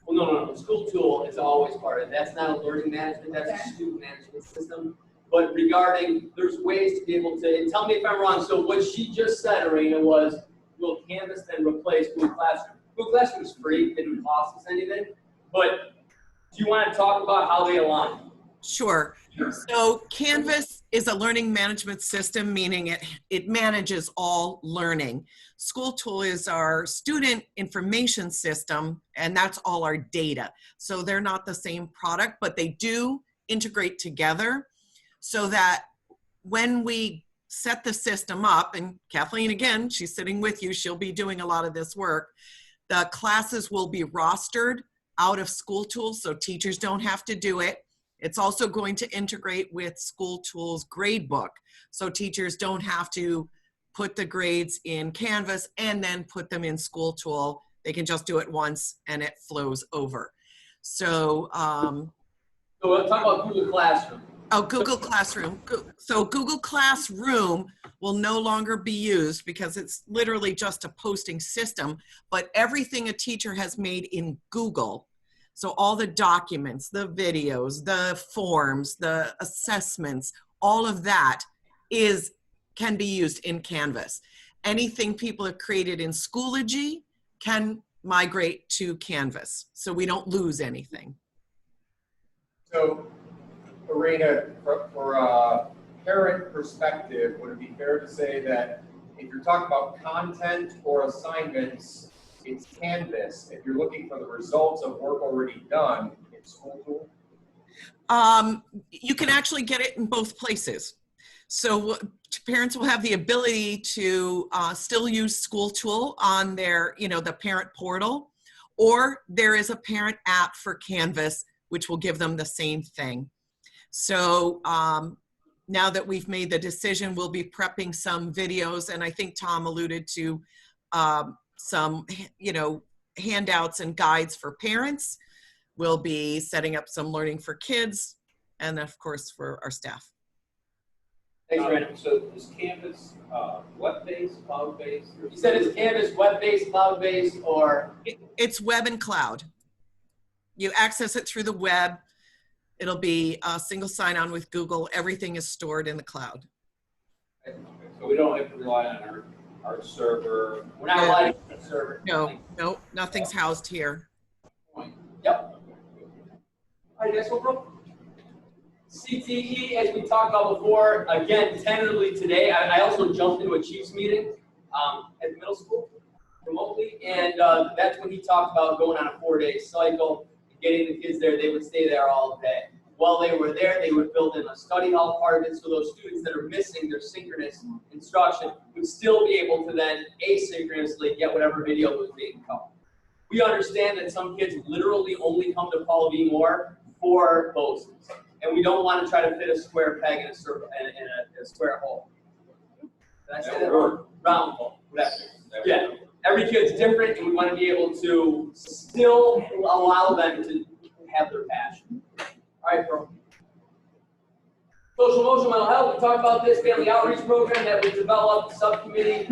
Well, no. School Tool is always part of it. That's not a learning management, that's a student management system. But regarding, there's ways to be able to, and tell me if I'm wrong, so what she just said, Arena, was, will Canvas then replace Google Classroom? Google Classroom is free, it didn't cost us anything. But do you want to talk about how they align? Sure. So Canvas is a learning management system, meaning it manages all learning. School Tool is our student information system, and that's all our data. So they're not the same product, but they do integrate together so that when we set the system up, and Kathleen, again, she's sitting with you, she'll be doing a lot of this work, the classes will be rostered out of School Tool, so teachers don't have to do it. It's also going to integrate with School Tool's gradebook, so teachers don't have to put the grades in Canvas and then put them in School Tool. They can just do it once and it flows over. So, so we'll talk about Google Classroom. Oh, Google Classroom. So Google Classroom will no longer be used because it's literally just a posting system, but everything a teacher has made in Google, so all the documents, the videos, the forms, the assessments, all of that can be used in Canvas. Anything people have created in Schoology can migrate to Canvas, so we don't lose anything. So, Arena, for a parent perspective, would it be fair to say that if you're talking about content or assignments, it's Canvas? If you're looking for the results of work already done, it's School Tool? You can actually get it in both places. So parents will have the ability to still use School Tool on their, the parent portal, or there is a parent app for Canvas, which will give them the same thing. So now that we've made the decision, we'll be prepping some videos, and I think Tom alluded to some, handouts and guides for parents. We'll be setting up some learning for kids, and of course for our staff. Thanks, Brandon. So is Canvas web-based, cloud-based? You said it's Canvas web-based, cloud-based, or? It's web and cloud. You access it through the web. It'll be a single sign-on with Google. Everything is stored in the cloud. So we don't have to rely on our server. We're not relying on the server. No, nothing's housed here. Yep. All right, next one, bro. CTE, as we talked about before, again, tentatively today. I also jumped into a Chiefs meeting at the middle school remotely, and that's when he talked about going on a 4-day cycle, getting the kids there. They would stay there all day. While they were there, they would build in a study hall part of it, so those students that are missing their synchronous instruction would still be able to then asynchronously get whatever video was being covered. We understand that some kids literally only come to Paul V. Moore for BOCES, and we don't want to try to fit a square peg in a square hole. Did I say that word? Round. Whatever. Yeah. Every kid's different, and we want to be able to still allow them to have their passion. All right, bro. Social emotional mental health. We talked about this family outreach program that we developed, subcommittee.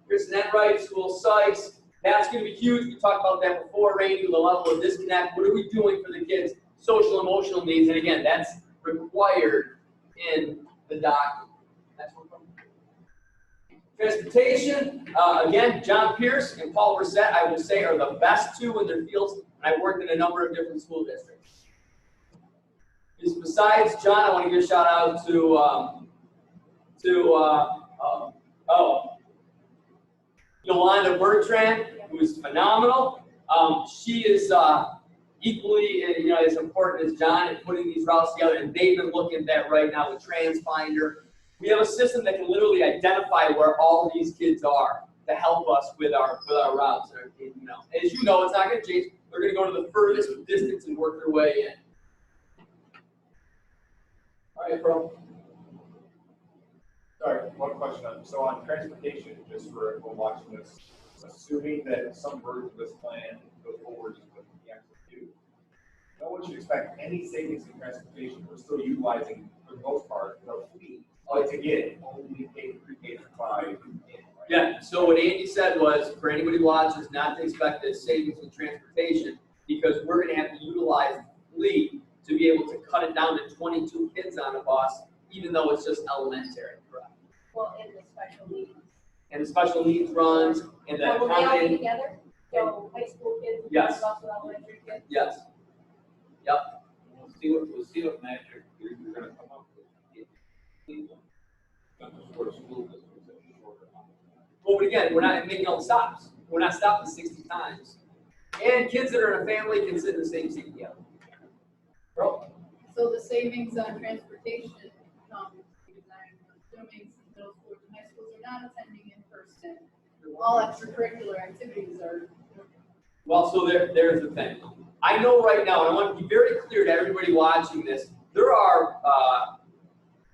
Kristen Enright, school psychs. That's going to be huge. We talked about that before, Randy, with the level of disconnect. What are we doing for the kids' social emotional needs? And again, that's required in the document. That's what transportation, again, John Pierce and Paul Brissett, I would say, are the best two in their fields, and I've worked in a number of different school districts. Besides John, I want to give a shout out to Yolanda Bertrand, who is phenomenal. She is equally, as important as John in putting these routes together, and they've been looking at that right now with TransFinder. We have a system that can literally identify where all these kids are to help us with our routes. And, as you know, it's not going to change. They're going to go to the furthest distance and work their way in. All right, bro. Sorry, one question. So on transportation, just for everyone watching this, assuming that some version of this plan goes forward with the actual do, no one should expect any savings in transportation. We're still utilizing, for the most part, the fleet. Like again, only pre-K through 5. Right? Yeah, so what Andy said was, for anybody who watches, not to expect this savings in transportation, because we're going to have to utilize the fleet to be able to cut it down to 22 kids on a bus, even though it's just elementary. Correct. Well, in the special needs. And the special needs runs, and the Will they all be together? So high school kids, and Yes. bus with elementary kids? Yes. Yep. We'll see what magic you're going to come up with. Well, but again, we're not making all the stops. We're not stopping 60 times. And kids that are in a family can sit in the same seat together. Bro. So the savings on transportation comes because I'm assuming since middle schools and high schools are not attending in person, all extracurricular activities are. Well, so there's the thing. I know right now, and I want to be very clear to everybody watching this, there are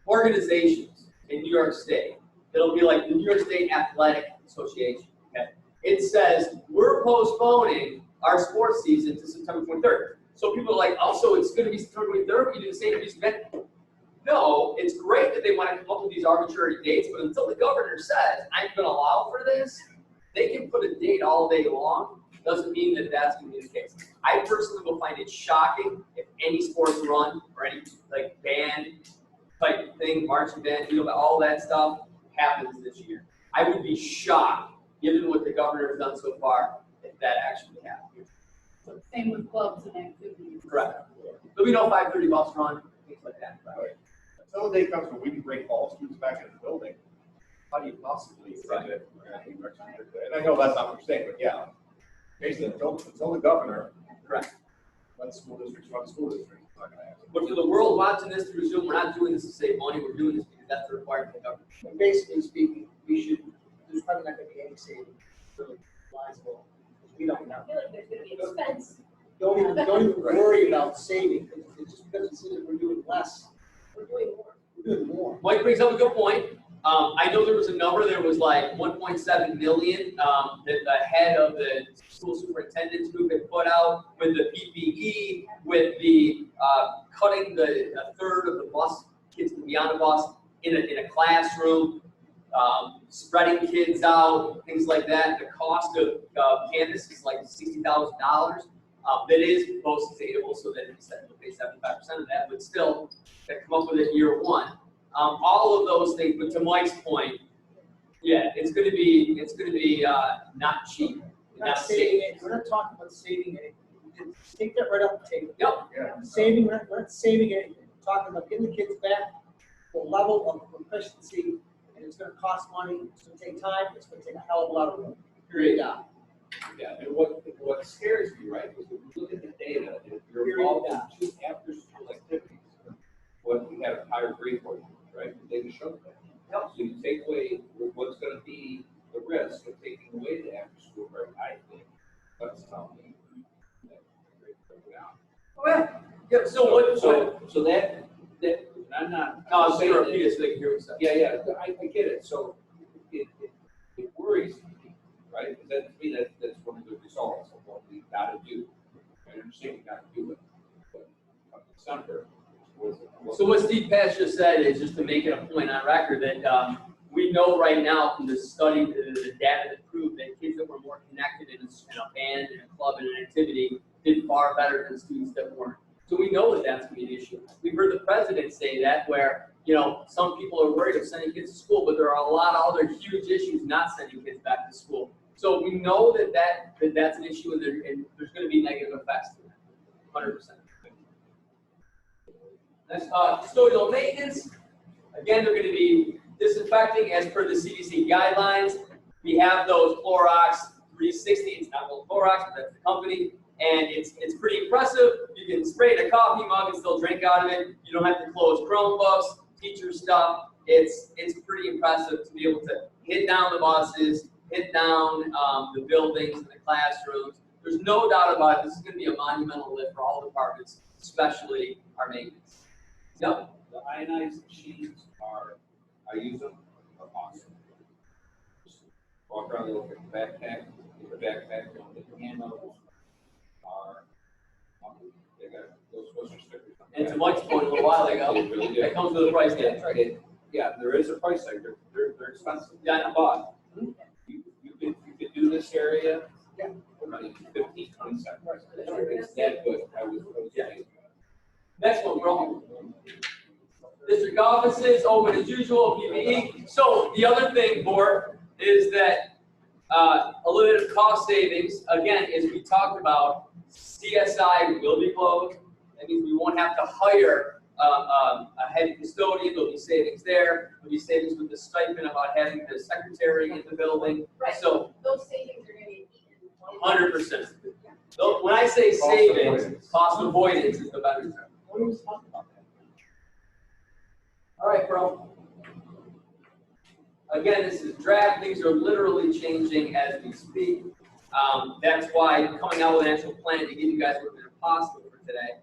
organizations in New York State that'll be like the New York State Athletic Association. Okay? It says, we're postponing our sports season to September 23rd. So people are like, oh, so it's going to be September 23rd, we do the same event. No, it's great that they want to come up with these arbitrary dates, but until the governor says, I'm going to allow for this, they can put a date all day long. Doesn't mean that that's going to be the case. I personally will find it shocking if any sports run or any like band type thing, marching band, all that stuff happens this year. I would be shocked, given what the governor has done so far, if that actually happens. Same with clubs and activities. Correct. There'll be no 5:30 bus run, things like that. Right. Until the day comes when we can bring all students back into the building, how do you possibly say that we're going to do extracurricular? And I know that's not what you're saying, but yeah, basically until the governor, Correct. let school districts run school districts. It's not going to happen. But for the world watching this through Zoom, we're not doing this to save money. We're doing this because that's the requirement of the government. But basically speaking, there's probably not gonna be any savings really advisable. We don't know. I feel like there's gonna be expense. Don't even worry about saving, because it's just because it says that we're doing less, We're doing more. we're doing more. Mike brings up a good point. I know there was a number, there was like 1.7 million that the head of the school superintendent's group had put out with the PPE, with the cutting a third of the bus, kids can be on the bus in a classroom, spreading kids out, things like that. The cost of Canvas is like $60,000. That is both sustainable, so that instead of pay 75% of that, but still, they come up with it year one. All of those things, but to Mike's point, yeah, it's going to be not cheap, We're not not saving safe. it, we're not talking about saving anything. Take that right off the table. Yep. Yeah. Saving, we're not saving anything. We're talking about getting the kids back to a level of proficiency, and it's gonna cost money, it's gonna take time, it's gonna take a hell of a lot of work. Period. Yeah, and what scares me, right, is when you look at the data, if you're involved in 2 after-school activities, what we have a higher grade for you, right? The data show that. So you take away what's going to be the risk of taking away the after-school break, I think. That's how we that grade break down. Oh, yeah. Yeah. So So that and I'm not. No, I was saying gonna that- repeat it so they can hear what you said. Yeah, I get it, so it worries me, right? Because that, to me, that's one of the results of what we gotta do. I understand we gotta do it, but December was. So what Steve Patch just said is just to make it a point on record that we know right now from the study, the data that proved that kids that were more connected in a band, in a club, in an activity did far better than students that weren't. So we know that that's going to be an issue. We've heard the president say that where, some people are worried of sending kids to school, but there are a lot of other huge issues not sending kids back to school. So we know that's an issue and there's going to be negative effects to that, 100%. Next, custodial maintenance. Again, they're going to be disinfecting as per the CDC guidelines. We have those Clorox 360. It's not called Clorox, but that's the company. And it's pretty impressive. You can spray it in a coffee mug and still drink out of it. You don't have to close Chromebooks, teacher stuff. It's pretty impressive to be able to hit down the buses, hit down the buildings and the classrooms. There's no doubt about it. This is going to be a monumental lift for all departments, especially our maintenance. Yep. The ionized machines I use them, are awesome. Just walk around, look at the backpack, the handles are, they got those switcher stickers. And to Mike's point a little while ago, They really do. that comes with a price tag. Yeah, there is a price tag, they're expensive. Yeah. But you could do this area, for maybe 15, 20 cents. It's that good, I was saying. Next one, bro. District offices, open as usual, PPE. So the other thing, board, is that a little bit of cost savings, again, as we talked about, CSI will be closed. That means we won't have to hire a head custodian. There'll be savings there. There'll be savings with the stipend about having the secretary in the building. Right. So Those savings are gonna be eaten. 100%. So when I say savings, cost avoidance is the better term. What are we talking about? All right, bro. Again, this is draft. Things are literally changing as we speak. That's why coming out with an actual plan to give you guys what is possible for today.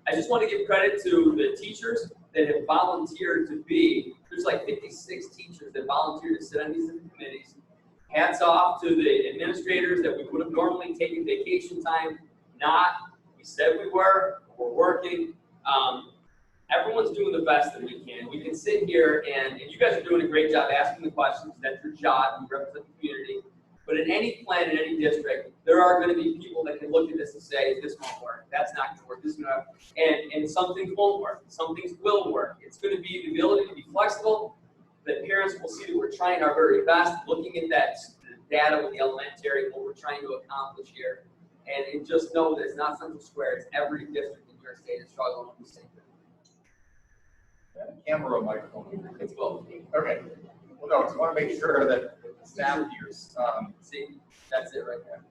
I just want to give credit to the teachers that have volunteered to be. There's like 56 teachers that volunteered to sit on these different committees. Hats off to the administrators that we would have normally taken vacation time. Not. We said we were. We're working. Everyone's doing the best that we can. We can sit here and you guys are doing a great job asking the questions. That's your job. You represent the community. But in any plan, in any district, there are going to be people that can look at this and say, this won't work. That's not going to work. This is going to, and some things won't work. Some things will work. It's going to be the ability to be flexible. That parents will see that we're trying our very best, looking at that data with the elementary, what we're trying to accomplish here. And just know that it's not Central Square. It's every district in New York State is struggling with the same thing. Camera or microphone? It's both. Okay. Well, no, just want to make sure that the staff hears. See, that's it right there.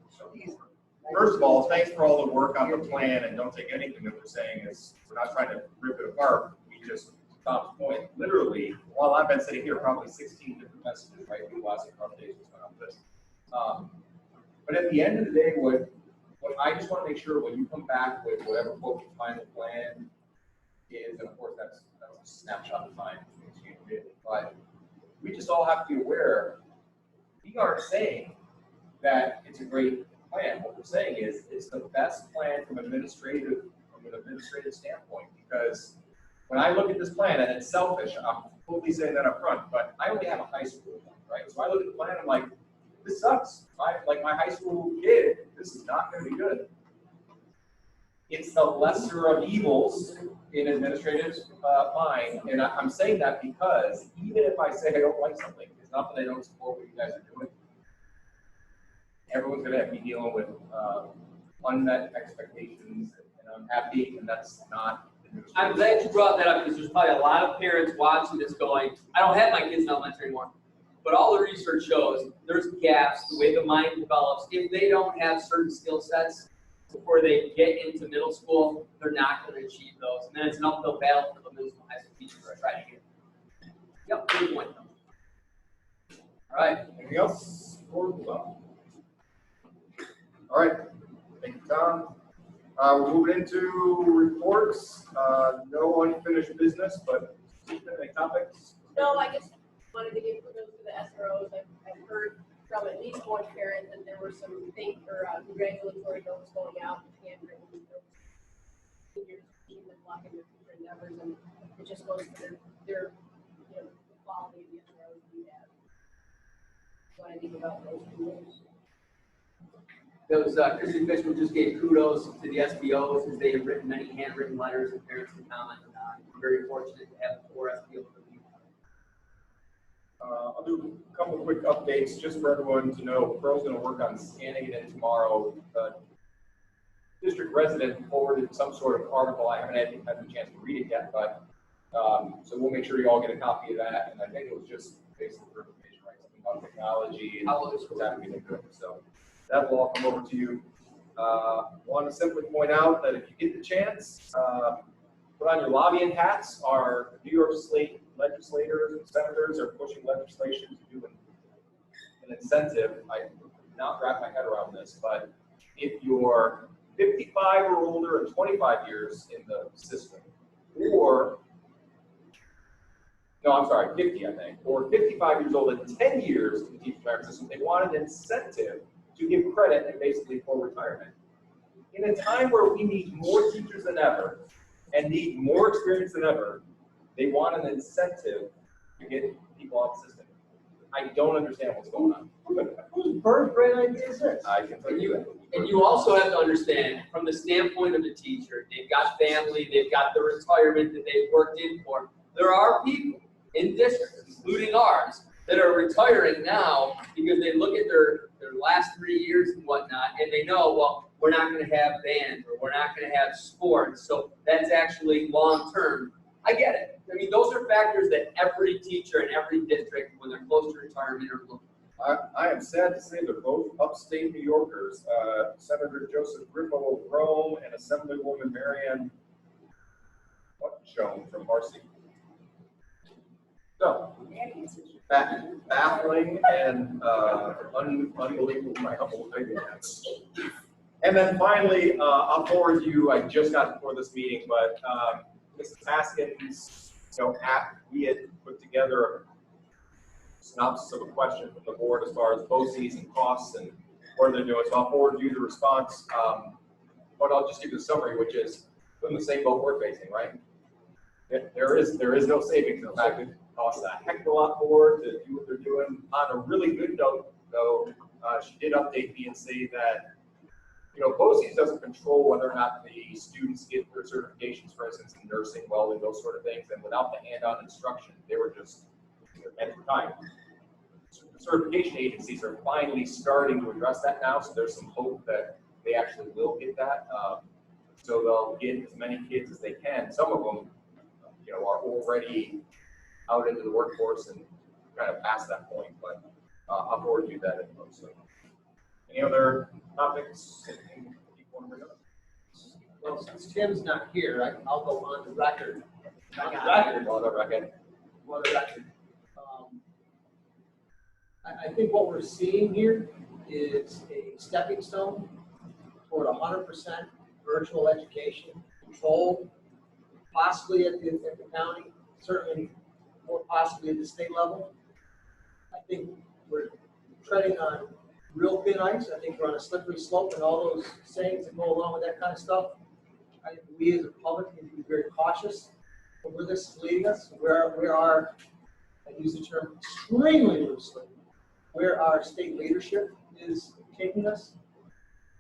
First of all, thanks for all the work on the plan, and don't take anything that we're saying as we're not trying to rip it apart. We just, Tom's point, literally, while I've been sitting here, probably 16 different messages, right, through lots of conversations on this. But at the end of the day, what I just want to make sure when you come back with whatever quote your final plan is, and of course that's a snapshot of time, but we just all have to be aware, we aren't saying that it's a great plan. What we're saying is it's the best plan from an administrative standpoint, because when I look at this plan, and it's selfish, I'm totally saying that up front, but I only have a high school, right? So I look at the plan, I'm like, this sucks. Like my high school kid, this is not going to be good. It's the lesser of evils in administrative mind, and I'm saying that because even if I say I don't like something, it's not that I don't support what you guys are doing. Everyone's going to be dealing with unmet expectations, and I'm happy, and that's not. I'm glad you brought that up because there's probably a lot of parents watching this going, I don't have my kids in elementary anymore. But all the research shows there's gaps, the way the mind develops. If they don't have certain skill sets before they get into middle school, they're not going to achieve those. And then it's an uphill battle for the middle school, high school teachers to try to get. Yep, good point. All right. Anything else? All right. Thank you, Tom. We're moving into reports. No unfinished business, but Any topics? No, I just wanted to give kudos to the SROs. I've heard from at least one parent that there were some congratulatory notes going out, handwritten notes. Seniors keep them blocking their future endeavors, and it just goes to their the quality of the SROs we have. What I think about those kudos. Those, Christian Fishman just gave kudos to the SBOs as they have written many handwritten letters and parents to comment. I'm very fortunate to have 4 SBOs. I'll do a couple of quick updates just for everyone to know. Pearl's going to work on scanning it in tomorrow. District resident forwarded some sort of article. I haven't had a chance to read it yet, but so we'll make sure you all get a copy of that. And I think it was just basically for information, right? Something about technology and how it's happening and good. So that will all come over to you. Want to simply point out that if you get the chance, put on your lobbying hats. Our New York State legislators and senators are pushing legislation to do an incentive. I cannot wrap my head around this, but if you're 55 or older and 25 years in the system, or, no, I'm sorry, 50, I think, or 55 years old and 10 years in the teacher retirement system, they want an incentive to give credit and basically full retirement. In a time where we need more teachers than ever and need more experience than ever, they want an incentive to get people on the system. I don't understand what's going on. Whose birthright idea is this? I can tell you that. And you also have to understand, from the standpoint of the teacher, they've got family, they've got the retirement that they've worked in for. There are people in districts, including ours, that are retiring now because they look at their last 3 years and whatnot, and they know, well, we're not going to have band or we're not going to have sports, so that's actually long-term. I get it. I mean, those are factors that every teacher in every district, when they're close to retirement, are looking. I am sad to say they're both upstate New Yorkers. Senator Joseph Griffo of Rome and Assemblywoman Marianne Jones from Marcy. So, baffling and unbelievable, my humble opinion. And then finally, I'll forward you, I just got before this meeting, but Mrs. Haskins, we had put together a synopsis of a question from the board as far as BOCEs and costs and what they're doing. So I'll forward you the response, but I'll just give you the summary, which is in the same boat we're facing, right? There is no savings. In fact, it costs a heck of a lot more to do what they're doing. On a really good note, though, she did update me and say that BOCEs doesn't control whether or not the students get their certifications, for instance, in nursing, welding, those sort of things. And without the hand-on instruction, they were just at the time. The certification agencies are finally starting to address that now, so there's some hope that they actually will get that. So they'll get as many kids as they can. Some of them, are already out into the workforce and kind of past that point. But I'll forward you that info. So, any other topics? Anything you want to bring up? Well, since Tim's not here, I'll go on the record. On the record. I think what we're seeing here is a stepping stone toward 100% virtual education, controlled, possibly at the county, certainly more possibly at the state level. I think we're treading on real thin ice. I think we're on a slippery slope, and all those sayings that go along with that kind of stuff. I think we as a public need to be very cautious of where this is leading us, where our, I use the term extremely loosely, where our state leadership is taking us.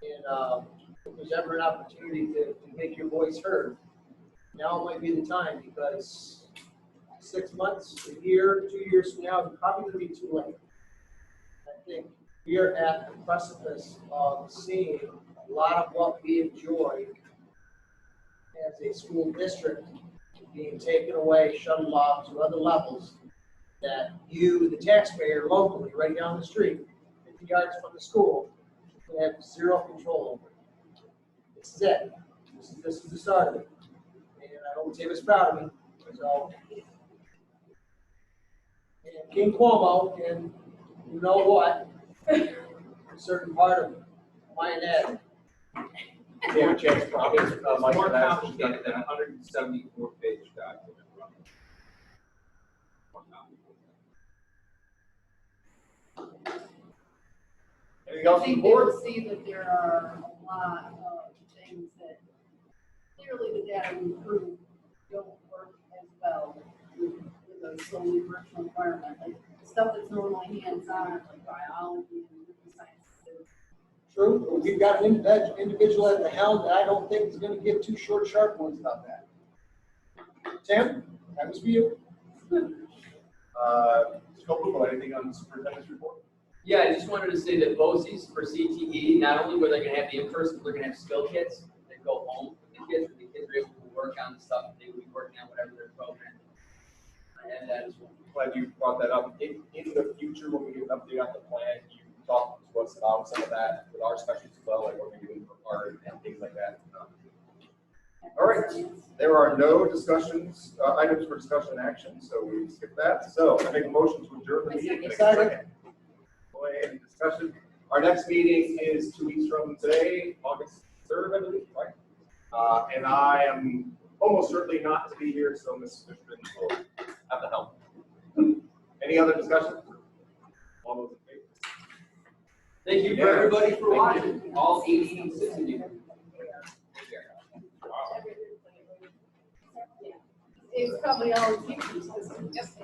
And if there's ever an opportunity to make your voice heard, now might be the time, because 6 months, a year, 2 years from now, it's probably going to be too late. I think we are at the precipice of seeing a lot of what we enjoy as a school district being taken away, shuttled off to other levels that you, the taxpayer locally, right down the street, 50 yards from the school, will have zero control over. This is it. This is the start of it. And I hope Tim is proud of me. So, and King Cuomo, and you know what, a certain part of my anatomy. Yeah, chance to It's more complicated than a 174-page document. Anything I else from think the they board? will see that there are a lot of things that clearly the data we prove don't work as well with a solely virtual environment. Like stuff that's normally hands-on, like biology and different sciences. True, but we've got an individual at the helm that I don't think is gonna give two short, sharp ones about that. Tim, that was for you. Scope, anything on the superintendent's report? Yeah, I just wanted to say that BOCES for CTE, not only were they gonna have the in-person, they're gonna have skill kits that go home with the kids, and the kids are able to work on the stuff that they would be working on, whatever their program. And that is one. Glad you brought that up. In the future, when we get an update on the plan, you can talk to us about some of that with our specialists as well, like what we're doing for art and things like that. All right, there are no discussions, items for discussion and action, so we skip that. So I make a motion to adjourn the meeting. Can I get a second? Go ahead and discussion. Our next meeting is 2 weeks from today, August 3rd, I believe, right? And I am almost certainly not to be here, so Ms. Fishman will have the help. Any other discussion? All those in favor? Thank you for Yeah. everybody for Thank you. watching, all 86 of you. Take care. Wow. It's probably all teachers, because